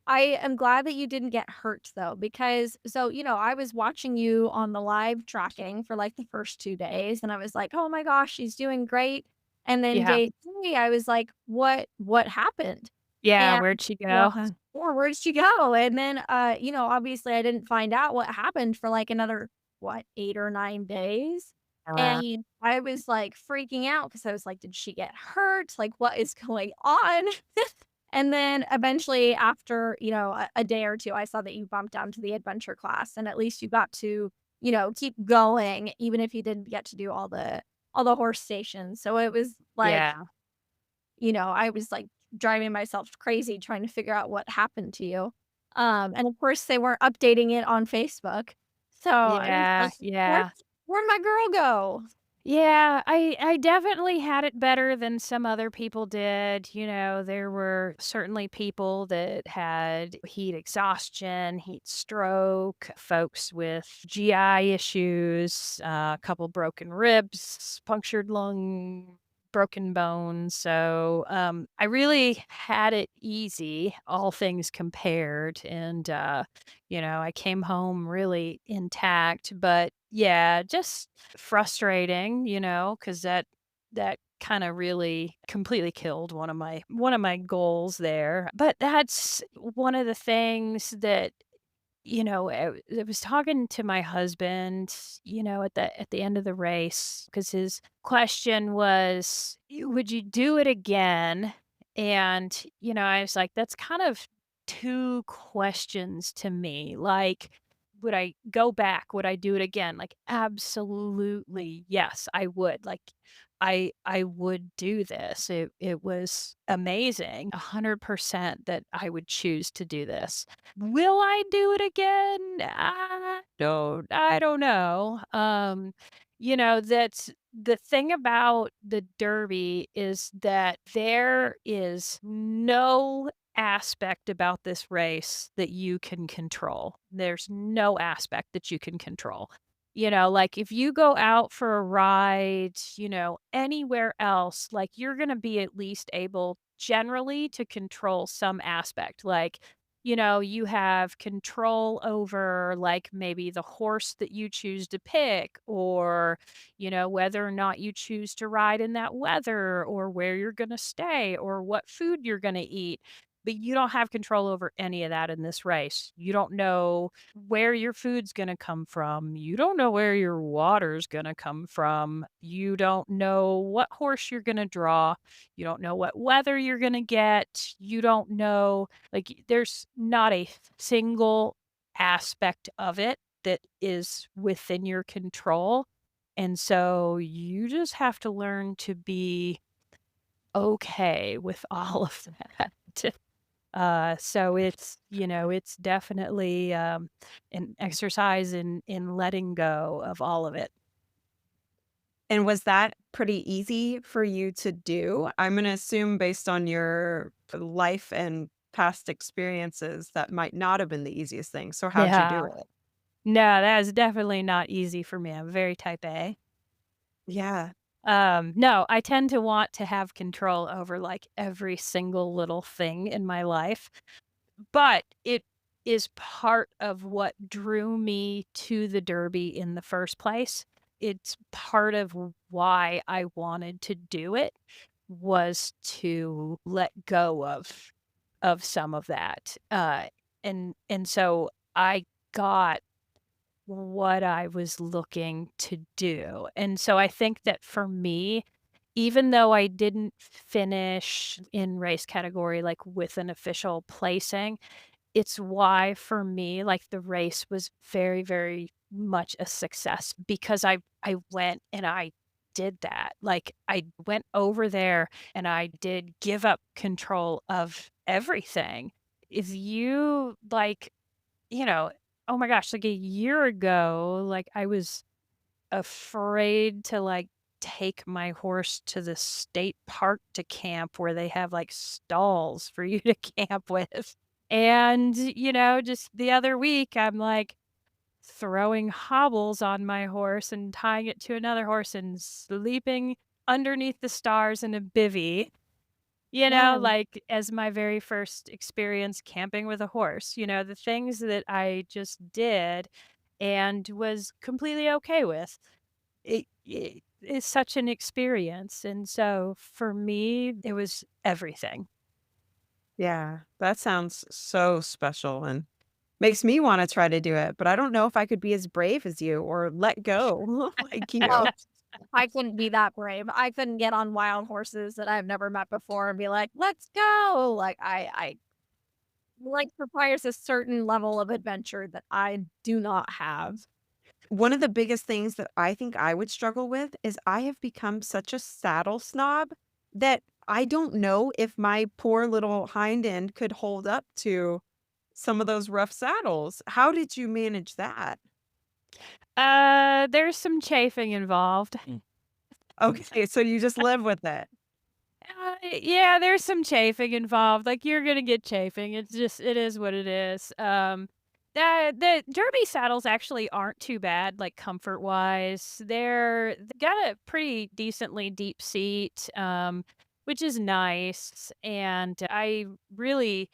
I am glad that you didn't get hurt though, because I was watching you on the live tracking for like the first 2 days and I was like, "Oh my gosh, she's doing great." And then Yeah. day 3, I was like, "What happened?" Yeah, And where'd she well, go? Huh. or where did she go? And then obviously I didn't find out what happened for like another 8 or 9 days. And I was like freaking out because I was like, "Did she get hurt? Like what is going on?" And then eventually after, a day or 2, I saw that you bumped down to the adventure class, and at least you got to, keep going even if you didn't get to do all the horse stations. So it was like, Yeah. I was, like, driving myself crazy trying to figure out what happened to you. And of course, they weren't updating it on Facebook. So I was Yeah, like, yeah. Where'd my girl go?" Yeah, I definitely had it better than some other people did. There were certainly people that had heat exhaustion, heat stroke, folks with GI issues, a couple broken ribs, punctured lung, broken bones. So I really had it easy, all things compared. And, I came home really intact. But yeah, just frustrating, because that kinda really completely killed one of my goals there. But that's one of the things that, I was talking to my husband, at the end of the race, because his question was, Would you do it again?" And, I was like, "That's kind of 2 questions to me." Like, would I go back? Would I do it again? Like, absolutely, yes, I would. Like, I would do this. It was amazing, 100% that I would choose to do this. Will I do it again? I don't know. That's the thing about the Derby is that there is no aspect about this race that you can control. There's no aspect that you can control. Like if you go out for a ride, anywhere else, like you're going to be at least able generally to control some aspect. Like, you have control over like maybe the horse that you choose to pick or, whether or not you choose to ride in that weather or where you're going to stay or what food you're going to eat. But you don't have control over any of that in this race. You don't know where your food's gonna come from. You don't know where your water's gonna come from. You don't know what horse you're gonna draw. You don't know what weather you're gonna get. You don't know, like, there's not a single aspect of it that is within your control. And so you just have to learn to be okay with all of that. So it's definitely, an exercise in letting go of all of it. And was that pretty easy for you to do? I'm gonna assume based on your life and past experiences, that might not have been the easiest thing. So how'd you do Yeah. it? No, that is definitely not easy for me. I'm very type A. Yeah. No, I tend to want to have control over, like, every single little thing in my life. But it is part of what drew me to the Derby in the first place. It's part of why I wanted to do it was to let go of some of that. And so I got what I was looking to do. And so I think that for me, even though I didn't finish in race category, like with an official placing, it's why for me, like the race was very, very much a success because I went and I did that. Like I went over there and I did give up control of everything. If you like, you know, oh my gosh, like a year ago, like I was afraid to like take my horse to the state park to camp where they have like stalls for you to camp with. And, just the other week, I'm like throwing hobbles on my horse and tying it to another horse and sleeping underneath the stars in a bivvy, Yeah. like as my very first experience camping with a horse, the things that I just did and was completely okay with. It is such an experience. And so for me, it was everything. Yeah, that sounds so special and makes me wanna try to do it, but I don't know if I could be as brave as you or let go like Oh, you. I couldn't be that brave. I couldn't get on wild horses that I've never met before and be like, "Let's go." Like, I like, requires a certain level of adventure that I do not have. One of the biggest things that I think I would struggle with is I have become such a saddle snob that I don't know if my poor little hind end could hold up to some of those rough saddles. How did you manage that? There's some chafing involved. Okay, so you just live with it. Yeah, there's some chafing involved. Like you're gonna get chafing. It is what it is. The derby saddles actually aren't too bad, like comfort wise. They got a pretty decently deep seat, which is nice. And I really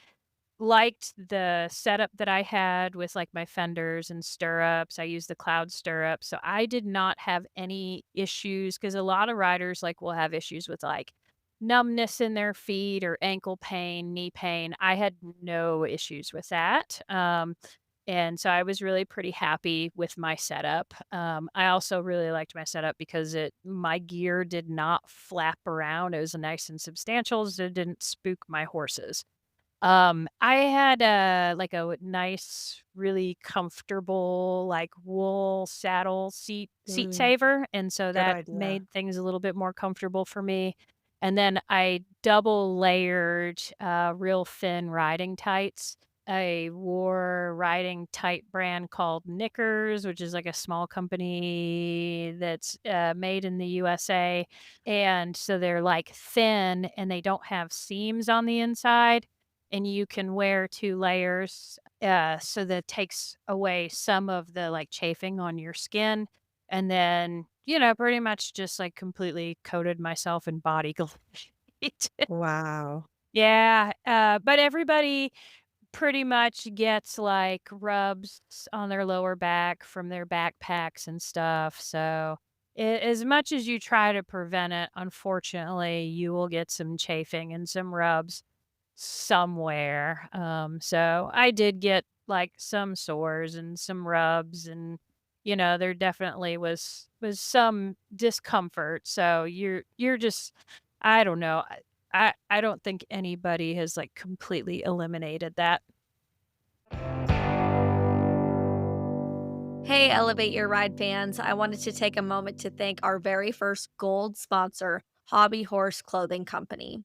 liked the setup that I had with, like, my fenders and stirrups. I used the cloud stirrup, so I did not have any issues because a lot of riders, like, will have issues with, like, numbness in their feet or ankle pain, knee pain. I had no issues with that, and so I was really pretty happy with my setup. I also really liked my setup because it my gear did not flap around. It was nice and substantial, so it didn't spook my horses. I had a nice, really comfortable, like, wool saddle seat Mm, saver, and so good that idea. made things a little bit more comfortable for me, and then I double layered, real thin riding tights. I wore riding tight brand called Knickers, which is, like, a small company that's, made in the USA, and so they're, like, thin, and they don't have seams on the inside, and you can wear 2 layers, so that takes away some of the, like, chafing on your skin, and then, pretty much just, like, completely coated myself in body glue. Wow. Yeah, but everybody pretty much gets, like, rubs on their lower back from their backpacks and stuff, so as much as you try to prevent it, unfortunately, you will get some chafing and some rubs somewhere. So I did get like some sores and some rubs and there definitely was some discomfort. So you're just I don't know. I don't think anybody has like completely eliminated that. Hey, Elevate Your Ride fans. I wanted to take a moment to thank our very first gold sponsor, Hobby Horse Clothing Company.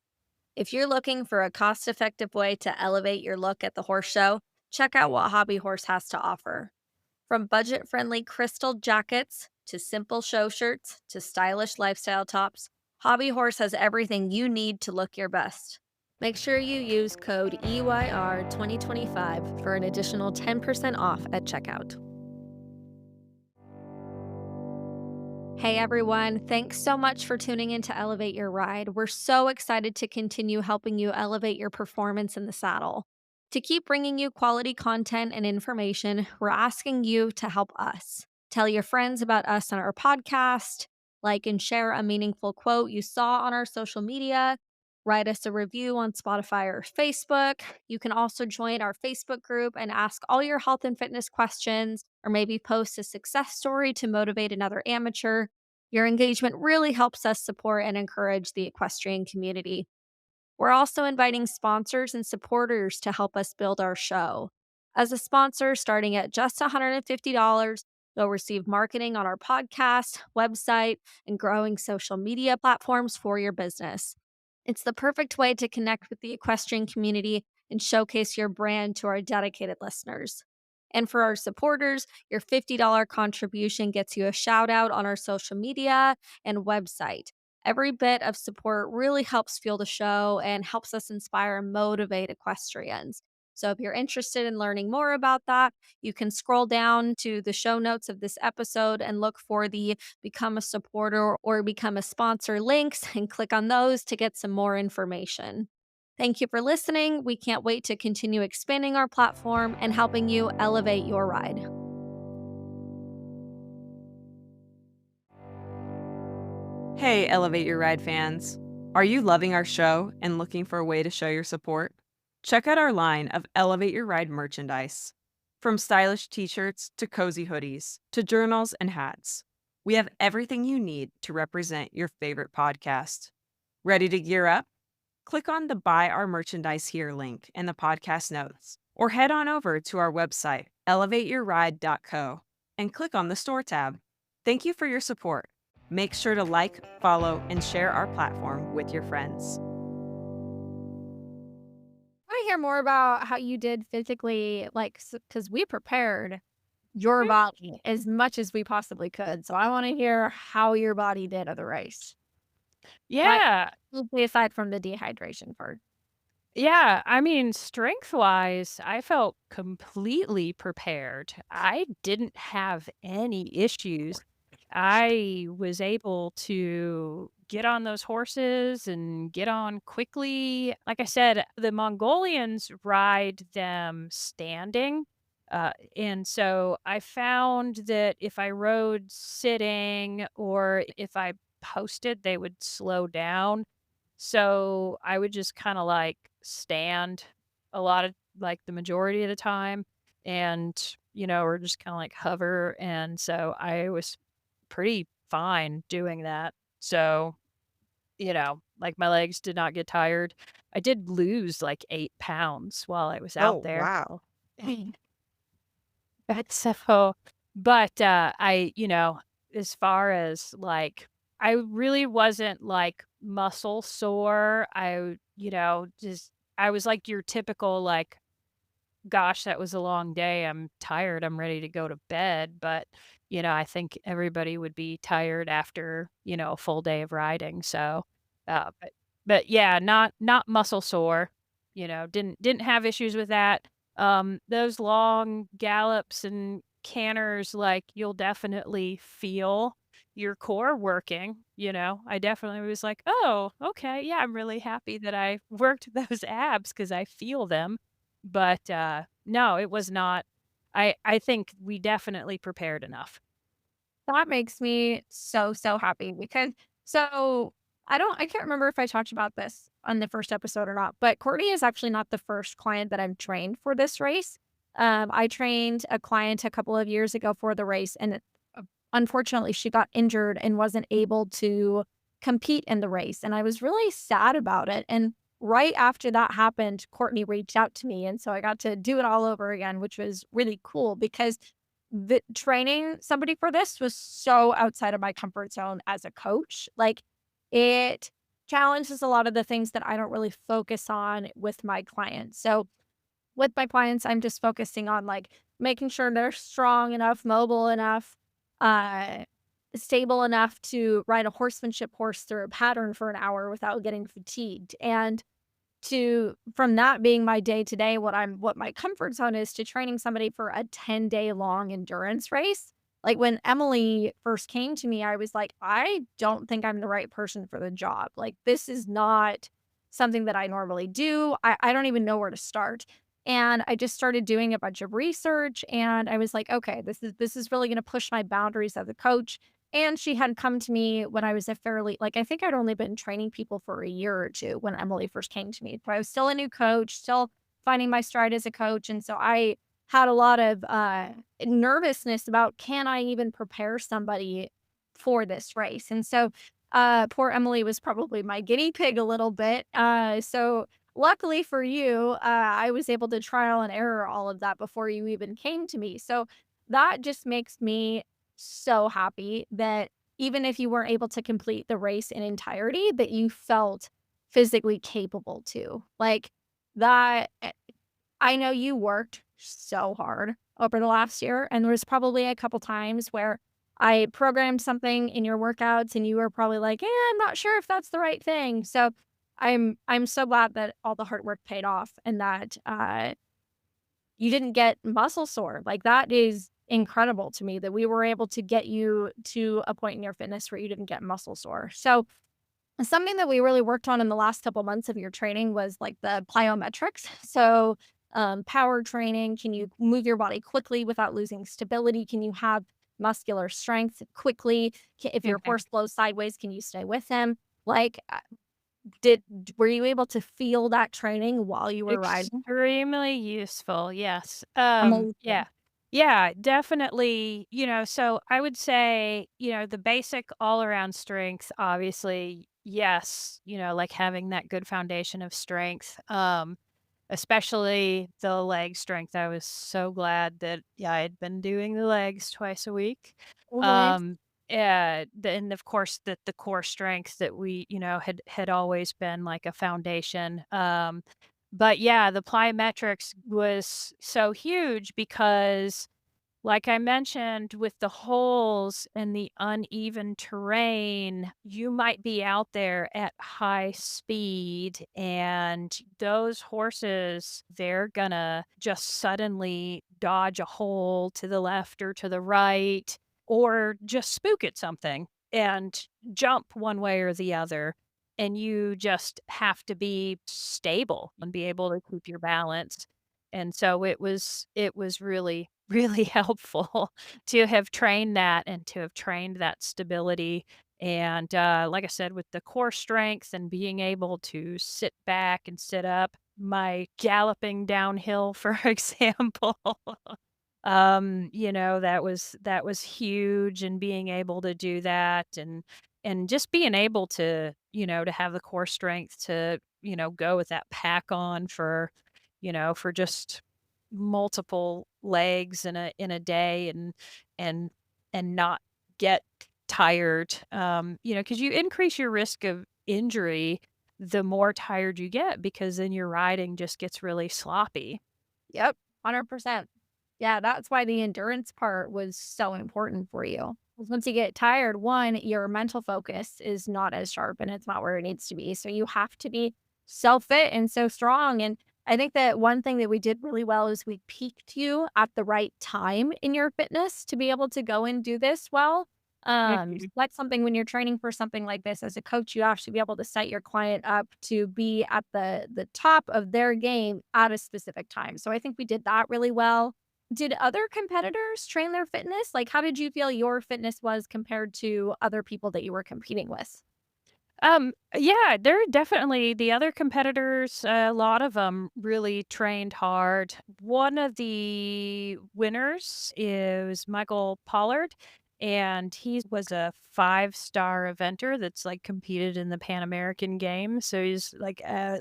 If you're looking for a cost effective way to elevate your look at the horse show, check out what Hobby Horse has to offer. From budget friendly crystal jackets to simple show shirts to stylish lifestyle tops, Hobby Horse has everything you need to look your best. Make sure you use code EYR2025 for an additional 10% off at checkout. Hey everyone, thanks so much for tuning in to Elevate Your Ride. We're so excited to continue helping you elevate your performance in the saddle. To keep bringing you quality content and information, we're asking you to help us. Tell your friends about us on our podcast, like and share a meaningful quote you saw on our social media, Write us a review on Spotify or Facebook. You can also join our Facebook group and ask all your health and fitness questions, or maybe post a success story to motivate another amateur. Your engagement really helps us support and encourage the equestrian community. We're also inviting sponsors and supporters to help us build our show. As a sponsor, starting at just $150, you'll receive marketing on our podcast, website, and growing social media platforms for your business. It's the perfect way to connect with the equestrian community and showcase your brand to our dedicated listeners. And for our supporters, your $50 contribution gets you a shout out on our social media and website. Every bit of support really helps fuel the show and helps us inspire and motivate equestrians. So, if you're interested in learning more about that, you can scroll down to the show notes of this episode and look for the Become a Supporter or Become a Sponsor links and click on those to get some more information. Thank you for listening. We can't wait to continue expanding our platform and helping you elevate your ride. Hey, Elevate Your Ride fans. Are you loving our show and looking for a way to show your support? Check out our line of Elevate Your Ride merchandise. From stylish t-shirts to cozy hoodies to journals and hats, we have everything you need to represent your favorite podcast. Ready to gear up? Click on the Buy Our Merchandise Here link in the podcast notes, or head on over to our website, elevateyourride.co, and click on the Store tab. Thank you for your support. Make sure to like, follow, and share our platform with your friends. I want to hear more about how you did physically, like, because we prepared your body as much as we possibly could. So I want to hear how your body did at the race. Like, Yeah. mostly aside from the dehydration part. Yeah, I mean, strength-wise, I felt completely prepared. I didn't have any issues. I was able to get on those horses and get on quickly. Like I said, the Mongolians ride them standing. And so I found that if I rode sitting or if I posted, they would slow down. So I would just kinda, like, stand a lot of like, the majority of the time and, or just kinda, like, hover, and so I was pretty fine doing that. So, like, my legs did not get tired. I did lose, like, 8 pounds while I was out Oh, there. wow. That's so but, as far as, like I really wasn't, like, muscle sore. Just I was like your typical, like, "Gosh, that was a long day. I'm tired. I'm ready to go to bed." But, I think everybody would be tired after, a full day of riding. So, but yeah, not muscle sore, didn't have issues with that. Those long gallops and canters, like, you'll definitely feel your core working, I definitely was like, "Oh, okay, yeah, I'm really happy that I worked those abs because I feel them." But, no, it was not I think we definitely prepared enough. That makes me so, so happy because so I can't remember if I talked about this on the first episode or not, but Courtney is actually not the first client that I've trained for this race. I trained a client a couple of years ago for the race, and unfortunately, she got injured and wasn't able to compete in the race. And I was really sad about it. And right after that happened, Courtney reached out to me. And so I got to do it all over again, which was really cool because the training somebody for this was so outside of my comfort zone as a coach. Like, it challenges a lot of the things that I don't really focus on with my clients. So with my clients, I'm just focusing on like making sure they're strong enough, mobile enough, uh, stable enough to ride a horsemanship horse through a pattern for an hour without getting fatigued. And to from that being my day to day, what my comfort zone is to training somebody for a 10-day long endurance race. Like when Emily first came to me, I was like, I don't think I'm the right person for the job. Like, this is not something that I normally do. I don't even know where to start. And I just started doing a bunch of research and I was like, okay, this is really gonna push my boundaries as a coach. And she had come to me when I was a fairly like, I think I'd only been training people for a year or 2 when Emily first came to me. But I was still a new coach, still finding my stride as a coach, and so I had a lot of, nervousness about, can I even prepare somebody for this race? And so, poor Emily was probably my guinea pig a little bit. So luckily for you, I was able to trial and error all of that before you even came to me. So that just makes me so happy that even if you weren't able to complete the race in entirety, that you felt physically capable to. Like that, I know you worked so hard over the last year, and there was probably a couple times where I programmed something in your workouts and you were probably like, "Yeah, I'm not sure if that's the right thing." So I'm so glad that all the hard work paid off and that you didn't get muscle sore. Like, that is incredible to me that we were able to get you to a point in your fitness where you didn't get muscle sore. So, something that we really worked on in the last couple months of your training was, like, the plyometrics. So, power training, can you move your body quickly without losing stability? Can you have muscular strength quickly? If your Mhm. horse blows sideways, can you stay with him? Like, did were you able to feel that training while you were riding? Extremely useful, yes. Yeah. Amazing. Yeah, definitely, so I would say, the basic all-around strength, obviously, yes, like having that good foundation of strength, especially the leg strength. I was so glad that, yeah, I had been doing the legs twice a week. Mhm. Um, and of course, the core strength that we, had always been like a foundation. But yeah, the plyometrics was so huge because like I mentioned, with the holes and the uneven terrain, you might be out there at high speed, and those horses, they're gonna just suddenly dodge a hole to the left or to the right, or just spook at something and jump one way or the other. And you just have to be stable and be able to keep your balance. And so it was really, really helpful to have trained that and to have trained that stability. And, like I said, with the core strength and being able to sit back and sit up, my galloping downhill, for example, that was huge, and being able to do that, and just being able to, to have the core strength to, go with that pack on for just multiple legs in a day, and and not get tired, because you increase your risk of injury the more tired you get, because then your riding just gets really sloppy. Yep, 100%. Yeah, that's why the endurance part was so important for you. 'Cause once you get tired, 1, your mental focus is not as sharp and it's not where it needs to be. So you have to be so fit and so strong. And I think that one thing that we did really well is we peaked you at the right time in your fitness to be able to go and do this well. Mhm. That's something when you're training for something like this as a coach, you have to be able to set your client up to be at the top of their game at a specific time. So I think we did that really well. Did other competitors train their fitness? Like, how did you feel your fitness was compared to other people that you were competing with? Yeah, there are definitely the other competitors, a lot of them really trained hard. One of the winners is Michael Pollard, and he was a five-star eventer that's, like, competed in the Pan American Games, so he's, like a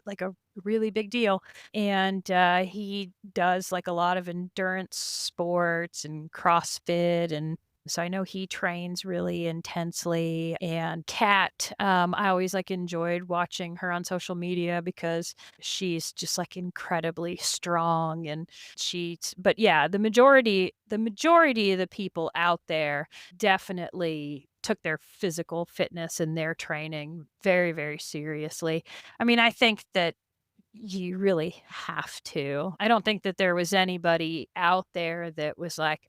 really big deal, and, he does, like, a lot of endurance sports and CrossFit, and so I know he trains really intensely. And Kat, I always like enjoyed watching her on social media because she's just like incredibly strong, and but yeah, the majority of the people out there definitely took their physical fitness and their training very, very seriously. I mean, I think that you really have to. I don't think that there was anybody out there that was like,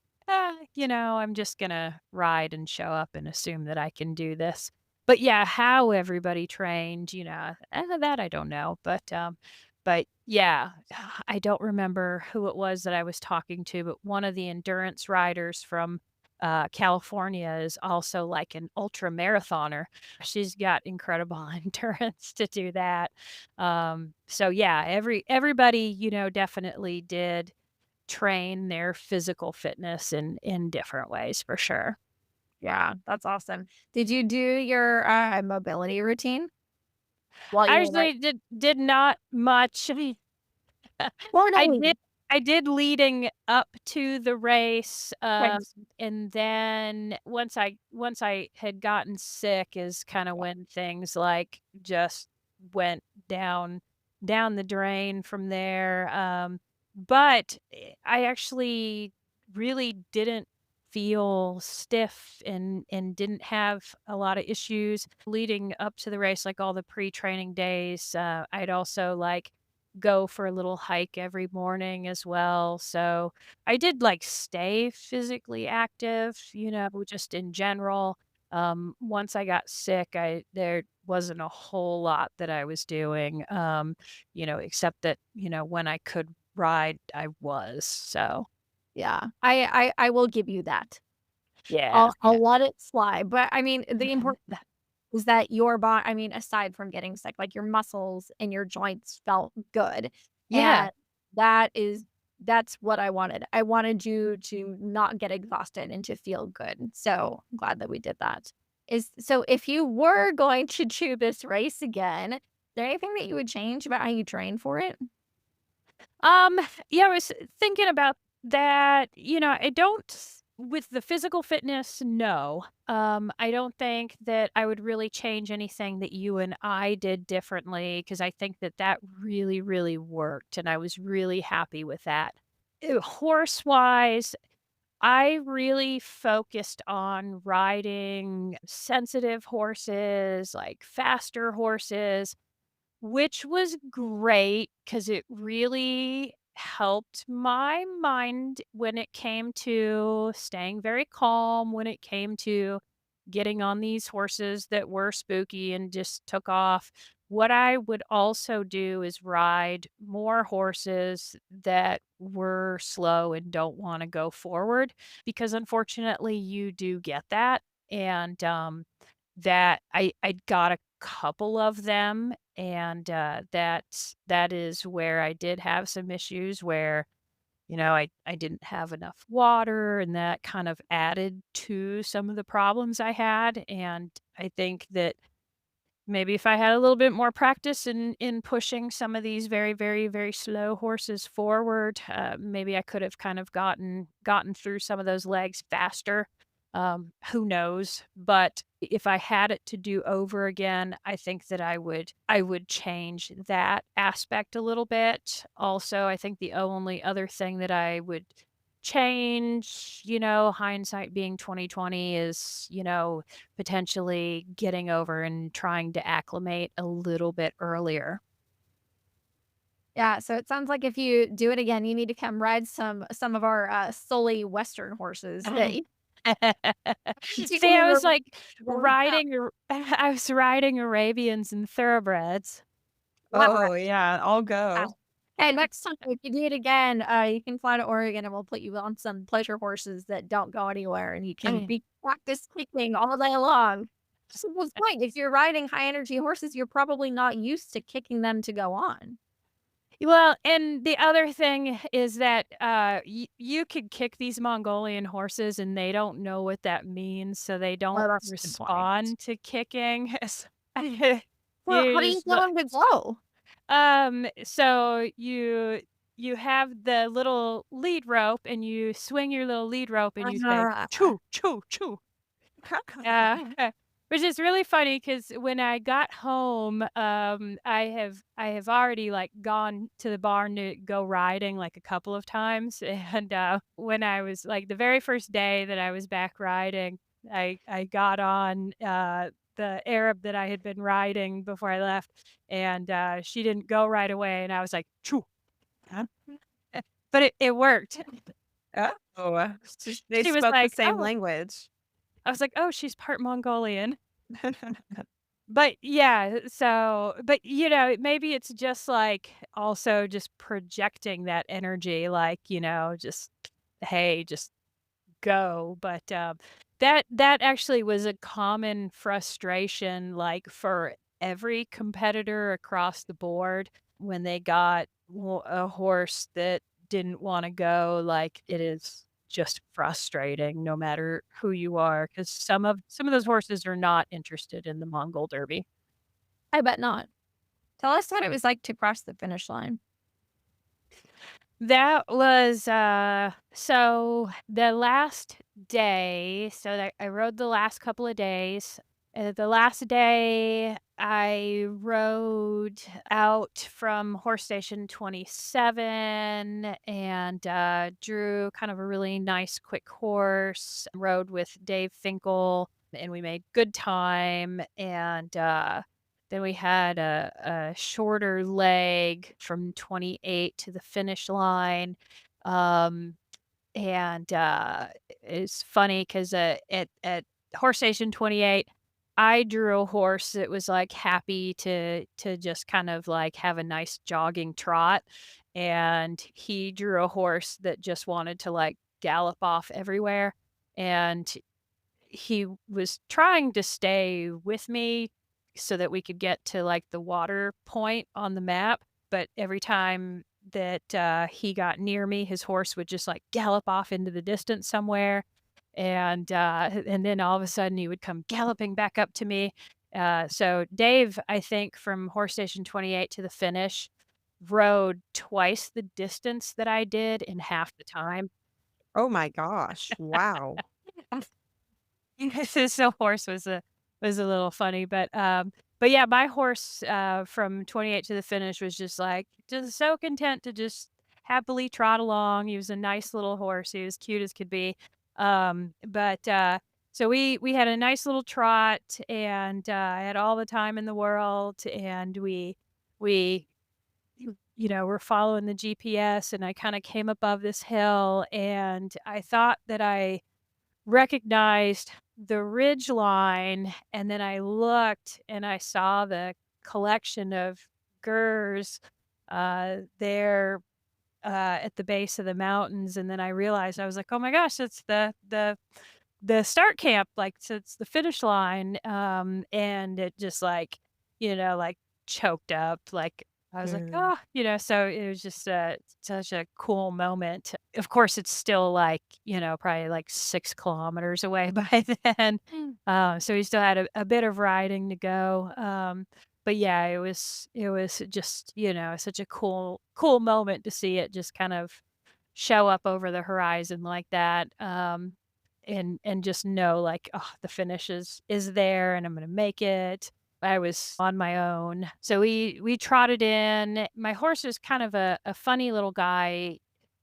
I'm just gonna ride and show up and assume that I can do this." But yeah, how everybody trained, that I don't know. But yeah, I don't remember who it was that I was talking to, but one of the endurance riders from California is also like an ultra marathoner. She's got incredible endurance to do that. So yeah, everybody, definitely did train their physical fitness in different ways for sure. Yeah, that's awesome. Did you do your, mobility routine while I you were right? actually did not much. Well, I no, did I did leading up to the race, thanks. and then once I had gotten sick is kinda when things, like, just went down the drain from there, but, I actually really didn't feel stiff and didn't have a lot of issues leading up to the race, like, all the pre-training days, I'd also, like, go for a little hike every morning as well. So I did like stay physically active, just in general. Once I got sick, there wasn't a whole lot that I was doing, except that, when I could ride, I was. So Yeah, I will give you that. yeah, I'll let it slide, but I mean, the important is that your body. I mean, aside from getting sick, like, your muscles and your joints felt good, yeah. and that is that's what I wanted. I wanted you to not get exhausted and to feel good, so I'm glad that we did that. So if you were going to do this race again, is there anything that you would change about how you train for it? Um, yeah, I was thinking about that. I don't with the physical fitness, no. I don't think that I would really change anything that you and I did differently because I think that that really, really worked, and I was really happy with that. Horse wise, I really focused on riding sensitive horses, like faster horses, which was great because it really helped my mind when it came to staying very calm, when it came to getting on these horses that were spooky and just took off. What I would also do is ride more horses that were slow and don't wanna go forward, because unfortunately, you do get that, and, that I got a couple of them, and, that is where I did have some issues where, I didn't have enough water, and that kind of added to some of the problems I had, and I think that maybe if I had a little bit more practice in pushing some of these very, very, very slow horses forward, maybe I could have kind of gotten through some of those legs faster. Who knows? But if I had it to do over again, I think that I would change that aspect a little bit. Also, I think the only other thing that I would change, hindsight being 2020, is, potentially getting over and trying to acclimate a little bit earlier. Yeah, so it sounds like if you do it again, you need to come ride some of our, Sully Western horses that you See, I was, like, yeah. I was riding Arabians and thoroughbreds. Oh, yeah, I'll Wow. go. Hey, next time if you do it again, you can fly to Oregon and we'll put you on some pleasure horses that don't go anywhere and you can be practice kicking all day long. So what's point? If you're riding high energy horses, you're probably not used to kicking them to go on. Well, and the other thing is that, you could kick these Mongolian horses, and they don't know what that means, so they don't Well, that's a good point. respond to kicking. Well, how You do you just know when to go? so you have the little lead rope, and you swing your little lead rope, and you say, "Choo, choo, choo." Which is really funny because when I got home, I have already, like, gone to the barn to go riding, like, a couple of times, and, when I was like, the very first day that I was back riding, I got on, the Arab that I had been riding before I left, and, she didn't go right away, and I was like, "Choo." Huh? But it worked. Oh, they She was spoke the like, same "Oh." language. I was like, "Oh, she's part Mongolian." But yeah, but, maybe it's just, like, also just projecting that energy, like, just, "Hey, just go. But that actually was a common frustration, like for every competitor across the board when they got a horse that didn't want to go. Like it is just frustrating, no matter who you are, because some of those horses are not interested in the Mongol Derby. I bet not. Tell us what it was like to cross the finish line. That was, so the last day, so that I rode the last couple of days. The last day, I rode out from horse station 27 and drew kind of a really nice quick horse. Rode with Dave Finkel, and we made good time. And then we had a shorter leg from 28 to the finish line. Um, and it's funny because at horse station 28, I drew a horse that was like happy to just kind of like have a nice jogging trot. And he drew a horse that just wanted to like gallop off everywhere. And he was trying to stay with me so that we could get to, like, the water point on the map, but every time that, he got near me, his horse would just, like, gallop off into the distance somewhere, and then all of a sudden, he would come galloping back up to me. So Dave, I think from horse station 28 to the finish, rode twice the distance that I did in half the time. Oh my gosh. Wow. His horse was a little funny, but yeah, my horse, from 28 to the finish was just so content to just happily trot along. He was a nice little horse. He was cute as could be. But so we had a nice little trot, and I had all the time in the world, and we were following the GPS, and I kind of came above this hill, and I thought that I recognized the ridge line, and then I looked and I saw the collection of gers, there, at the base of the mountains, and then I realized, I was like, "Oh my gosh, it's the start camp, like, so it's the finish line," and it just, like, like, choked up, like, I was like, Mm. "Oh," so it was just, such a cool moment. Of course, it's still, like, probably, like, 6 kilometers away by then, so we still had a bit of riding to go, but yeah, it was just, such a cool moment to see it just kind of show up over the horizon like that, and just know, like, "Oh, the finish is there, and I'm gonna make it." I was on my own. So we trotted in. My horse is kind of a funny little guy.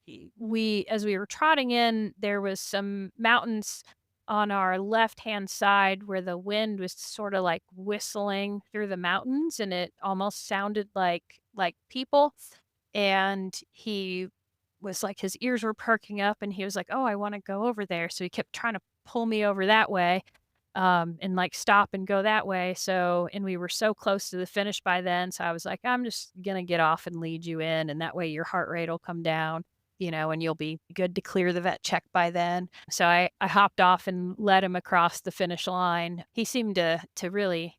As we were trotting in, there was some mountains on our left-hand side where the wind was sorta, like, whistling through the mountains, and it almost sounded like people, and he was like his ears were perking up, and he was like, "Oh, I wanna go over there." So he kept trying to pull me over that way, and, like, stop and go that way, and we were so close to the finish by then, so I was like, "I'm just gonna get off and lead you in, and that way your heart rate'll come down, and you'll be good to clear the vet check by then." So I hopped off and led him across the finish line. He seemed to really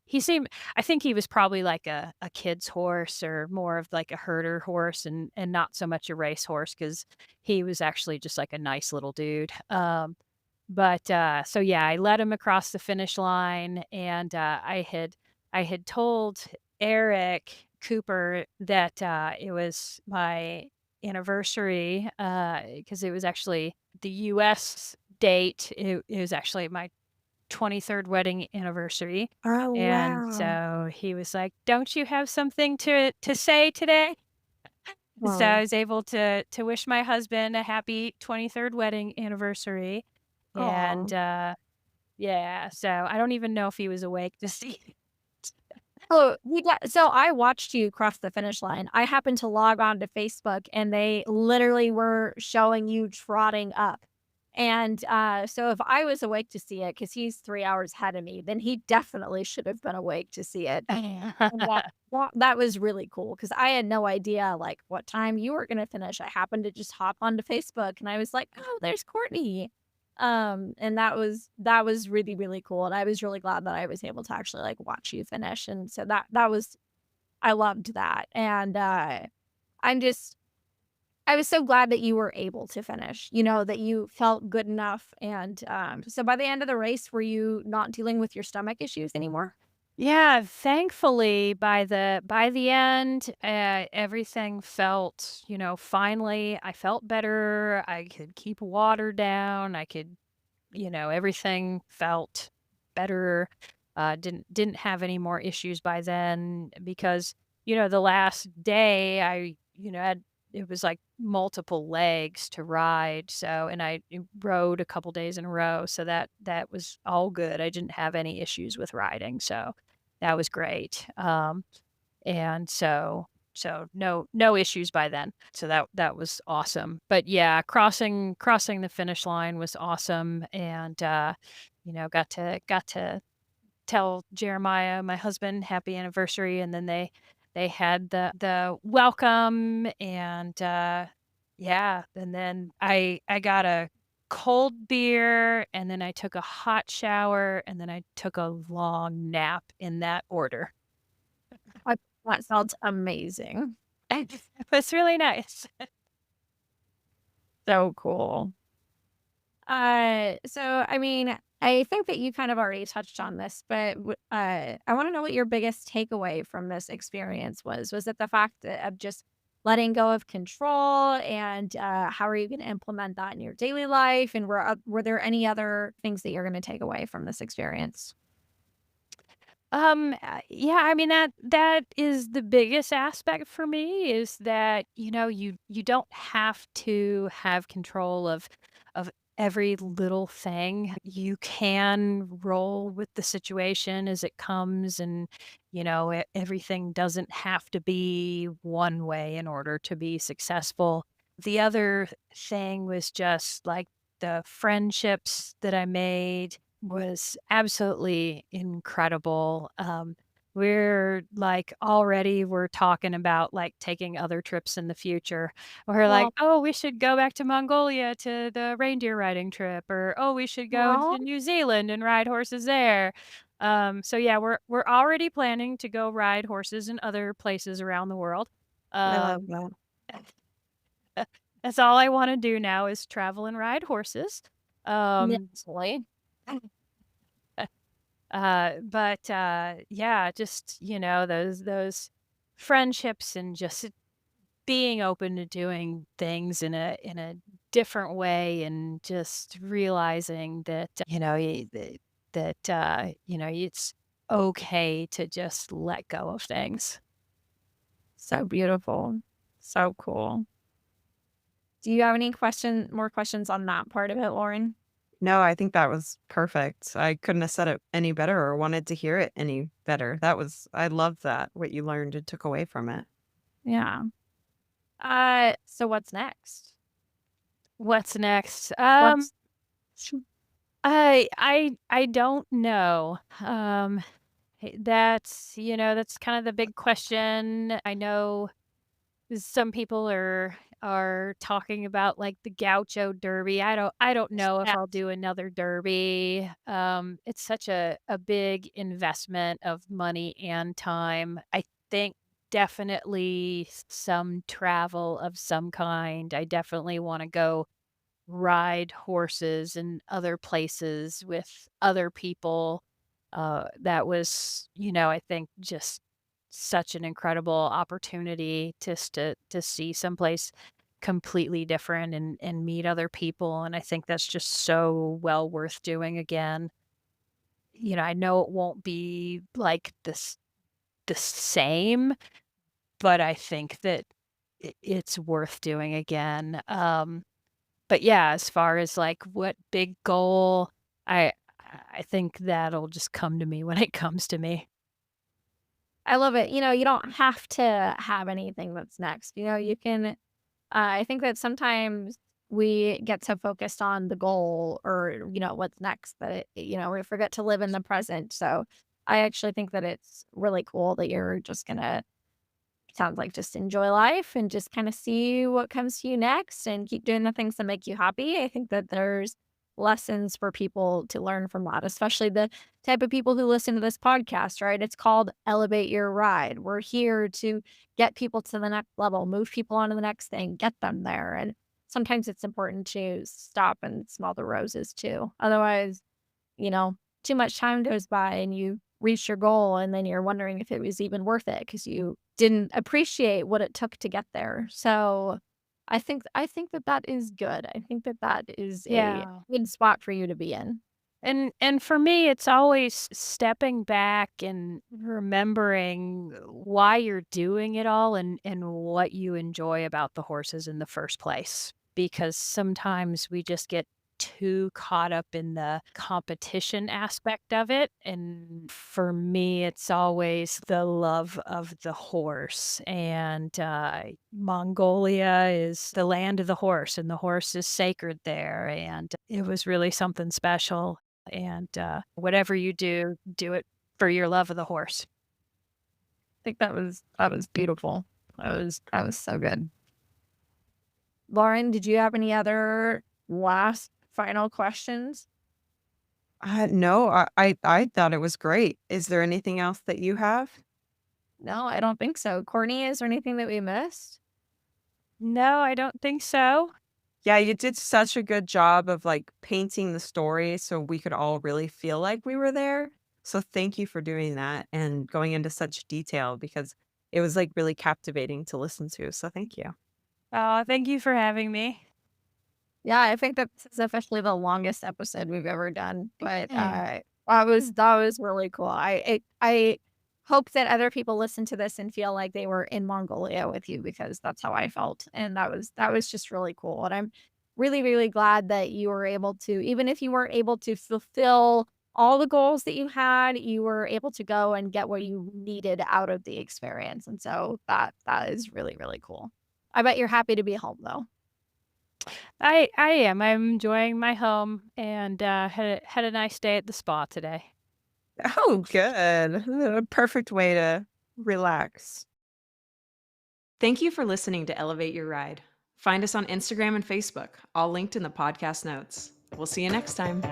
I think he was probably like a kid's horse or more of like a herder horse and not so much a race horse because he was actually just like a nice little dude. So yeah, I led him across the finish line, and, I had told Eric Cooper that, it was my anniversary, because it was actually the US date. It was actually my 23rd wedding anniversary, Oh, and wow. so he was like, "Don't you have something to say today?" So I Wow. was able to wish my husband a happy 23rd wedding anniversary, Aw. and, yeah, so I don't even know if he was awake to see it. Oh, so I watched you cross the finish line. I happened to log on to Facebook, and they literally were showing you trotting up. And, so if I was awake to see it, because he's 3 hours ahead of me, then he definitely should have been awake to see it. And that was really cool because I had no idea, like, what time you were gonna finish. I happened to just hop onto Facebook, and I was like, "Oh, there's Courtney." And that was really, really cool, and I was really glad that I was able to actually, like, watch you finish, and so that was I loved that, and, I'm just I was so glad that you were able to finish, that you felt good enough, and, so by the end of the race, were you not dealing with your stomach issues anymore? Yeah, thankfully by the end, everything felt, finally I felt better. I could keep water down. I could, everything felt better. Didn't have any more issues by then because, the last day had it was like multiple legs to ride. So, and I rode a couple days in a row, so that was all good. I didn't have any issues with riding, so that was great. And so no issues by then. So that was awesome. But yeah, crossing the finish line was awesome, and got to tell Jeremiah, my husband, happy anniversary, and then they had the welcome, and yeah, and then I got a cold beer, and then I took a hot shower, and then I took a long nap in that order. I That sounds amazing. It was really nice. So cool. So I mean, I think that you kind of already touched on this, but I want to know what your biggest takeaway from this experience was. Was it the fact of just letting go of control, and how are you going to implement that in your daily life? And were there any other things that you're going to take away from this experience? Yeah, I mean, that is the biggest aspect for me, is that, you don't have to have control of every little thing. You can roll with the situation as it comes, and, everything doesn't have to be one way in order to be successful. The other thing was just like the friendships that I made was absolutely incredible. We're talking about like taking other trips in the future. We're like, Well, oh, we should go back to Mongolia to the reindeer riding trip, or oh, we should go well, to New Zealand and ride horses there. So yeah, we're already planning to go ride horses in other places around the world. I love Um, that. that's all I want to do now is travel and ride horses. Um, Mentally. yeah, just, those friendships, and just being open to doing things in a different way, and just realizing that, it's okay to just let go of things. So beautiful. So cool. Do you have any more questions on that part of it, Lauren? No, I think that was perfect. I couldn't have said it any better or wanted to hear it any better. I love that, what you learned and took away from it. Yeah. So what's next? What's next? What's I don't know. That's kind of the big question. I know some people are talking about, like, the Gaucho Derby. I don't know if Yeah. I'll do another derby. It's such a big investment of money and time. I think definitely some travel of some kind. I definitely wanna go ride horses in other places with other people. That was, I think, just such an incredible opportunity just to see someplace completely different, and meet other people. And I think that's just so well worth doing again. I know it won't be like the same, but I think that it's worth doing again. But yeah, as far as, like, what big goal, I I think that'll just come to me when it comes to me. I love it. You don't have to have anything that's next. You can I think that sometimes we get so focused on the goal, or, what's next, that we forget to live in the present. So I actually think that it's really cool that you're just gonna sounds like just enjoy life and just kind of see what comes to you next and keep doing the things that make you happy. I think that there's lessons for people to learn from that, especially the type of people who listen to this podcast, right? It's called Elevate Your Ride. We're here to get people to the next level, move people on to the next thing, get them there. And sometimes it's important to stop and smell the roses too. Otherwise, you know, too much time goes by and you reach your goal and then you're wondering if it was even worth it because you didn't appreciate what it took to get there. So I think that that is good. I think that that is a Yeah. good spot for you to be in. And for me, it's always stepping back and remembering why you're doing it all and what you enjoy about the horses in the first place. Because sometimes we just get too caught up in the competition aspect of it. And for me, it's always the love of the horse. And Mongolia is the land of the horse, and the horse is sacred there. And it was really something special. And whatever you do, do it for your love of the horse. I think that was beautiful. That was so good. Lauren, did you have any other last final questions? No, I thought it was great. Is there anything else that you have? No, I don't think so. Courtney, is there anything that we missed? No, I don't think so. Yeah, you did such a good job of like painting the story so we could all really feel like we were there. So thank you for doing that and going into such detail because it was like really captivating to listen to. So thank you. Oh, thank you for having me. Yeah, I think that this is officially the longest episode we've ever done, but Mm. that was really cool. I hope that other people listen to this and feel like they were in Mongolia with you because that's how I felt, and that was just really cool. And I'm really really glad that you were able to, even if you weren't able to fulfill all the goals that you had, you were able to go and get what you needed out of the experience, and so that is really really cool. I bet you're happy to be home though. I am. I'm enjoying my home and had a nice day at the spa today. Oh, good. A perfect way to relax. Thank you for listening to Elevate Your Ride. Find us on Instagram and Facebook, all linked in the podcast notes. We'll see you next time.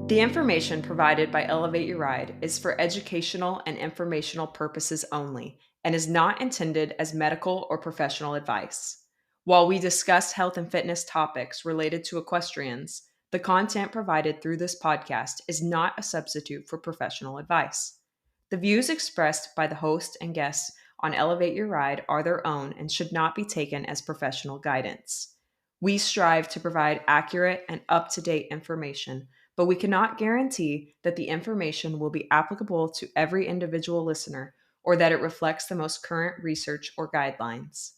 The information provided by Elevate Your Ride is for educational and informational purposes only and is not intended as medical or professional advice. While we discuss health and fitness topics related to equestrians, the content provided through this podcast is not a substitute for professional advice. The views expressed by the host and guests on Elevate Your Ride are their own and should not be taken as professional guidance. We strive to provide accurate and up to date information, but we cannot guarantee that the information will be applicable to every individual listener or that it reflects the most current research or guidelines.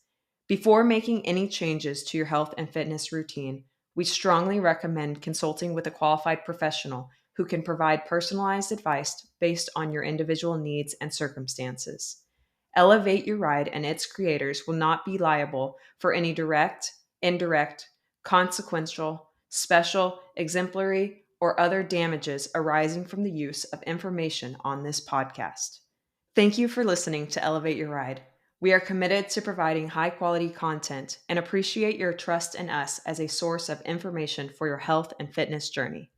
Before making any changes to your health and fitness routine, we strongly recommend consulting with a qualified professional who can provide personalized advice based on your individual needs and circumstances. Elevate Your Ride and its creators will not be liable for any direct, indirect, consequential, special, exemplary, or other damages arising from the use of information on this podcast. Thank you for listening to Elevate Your Ride. We are committed to providing high quality content and appreciate your trust in us as a source of information for your health and fitness journey.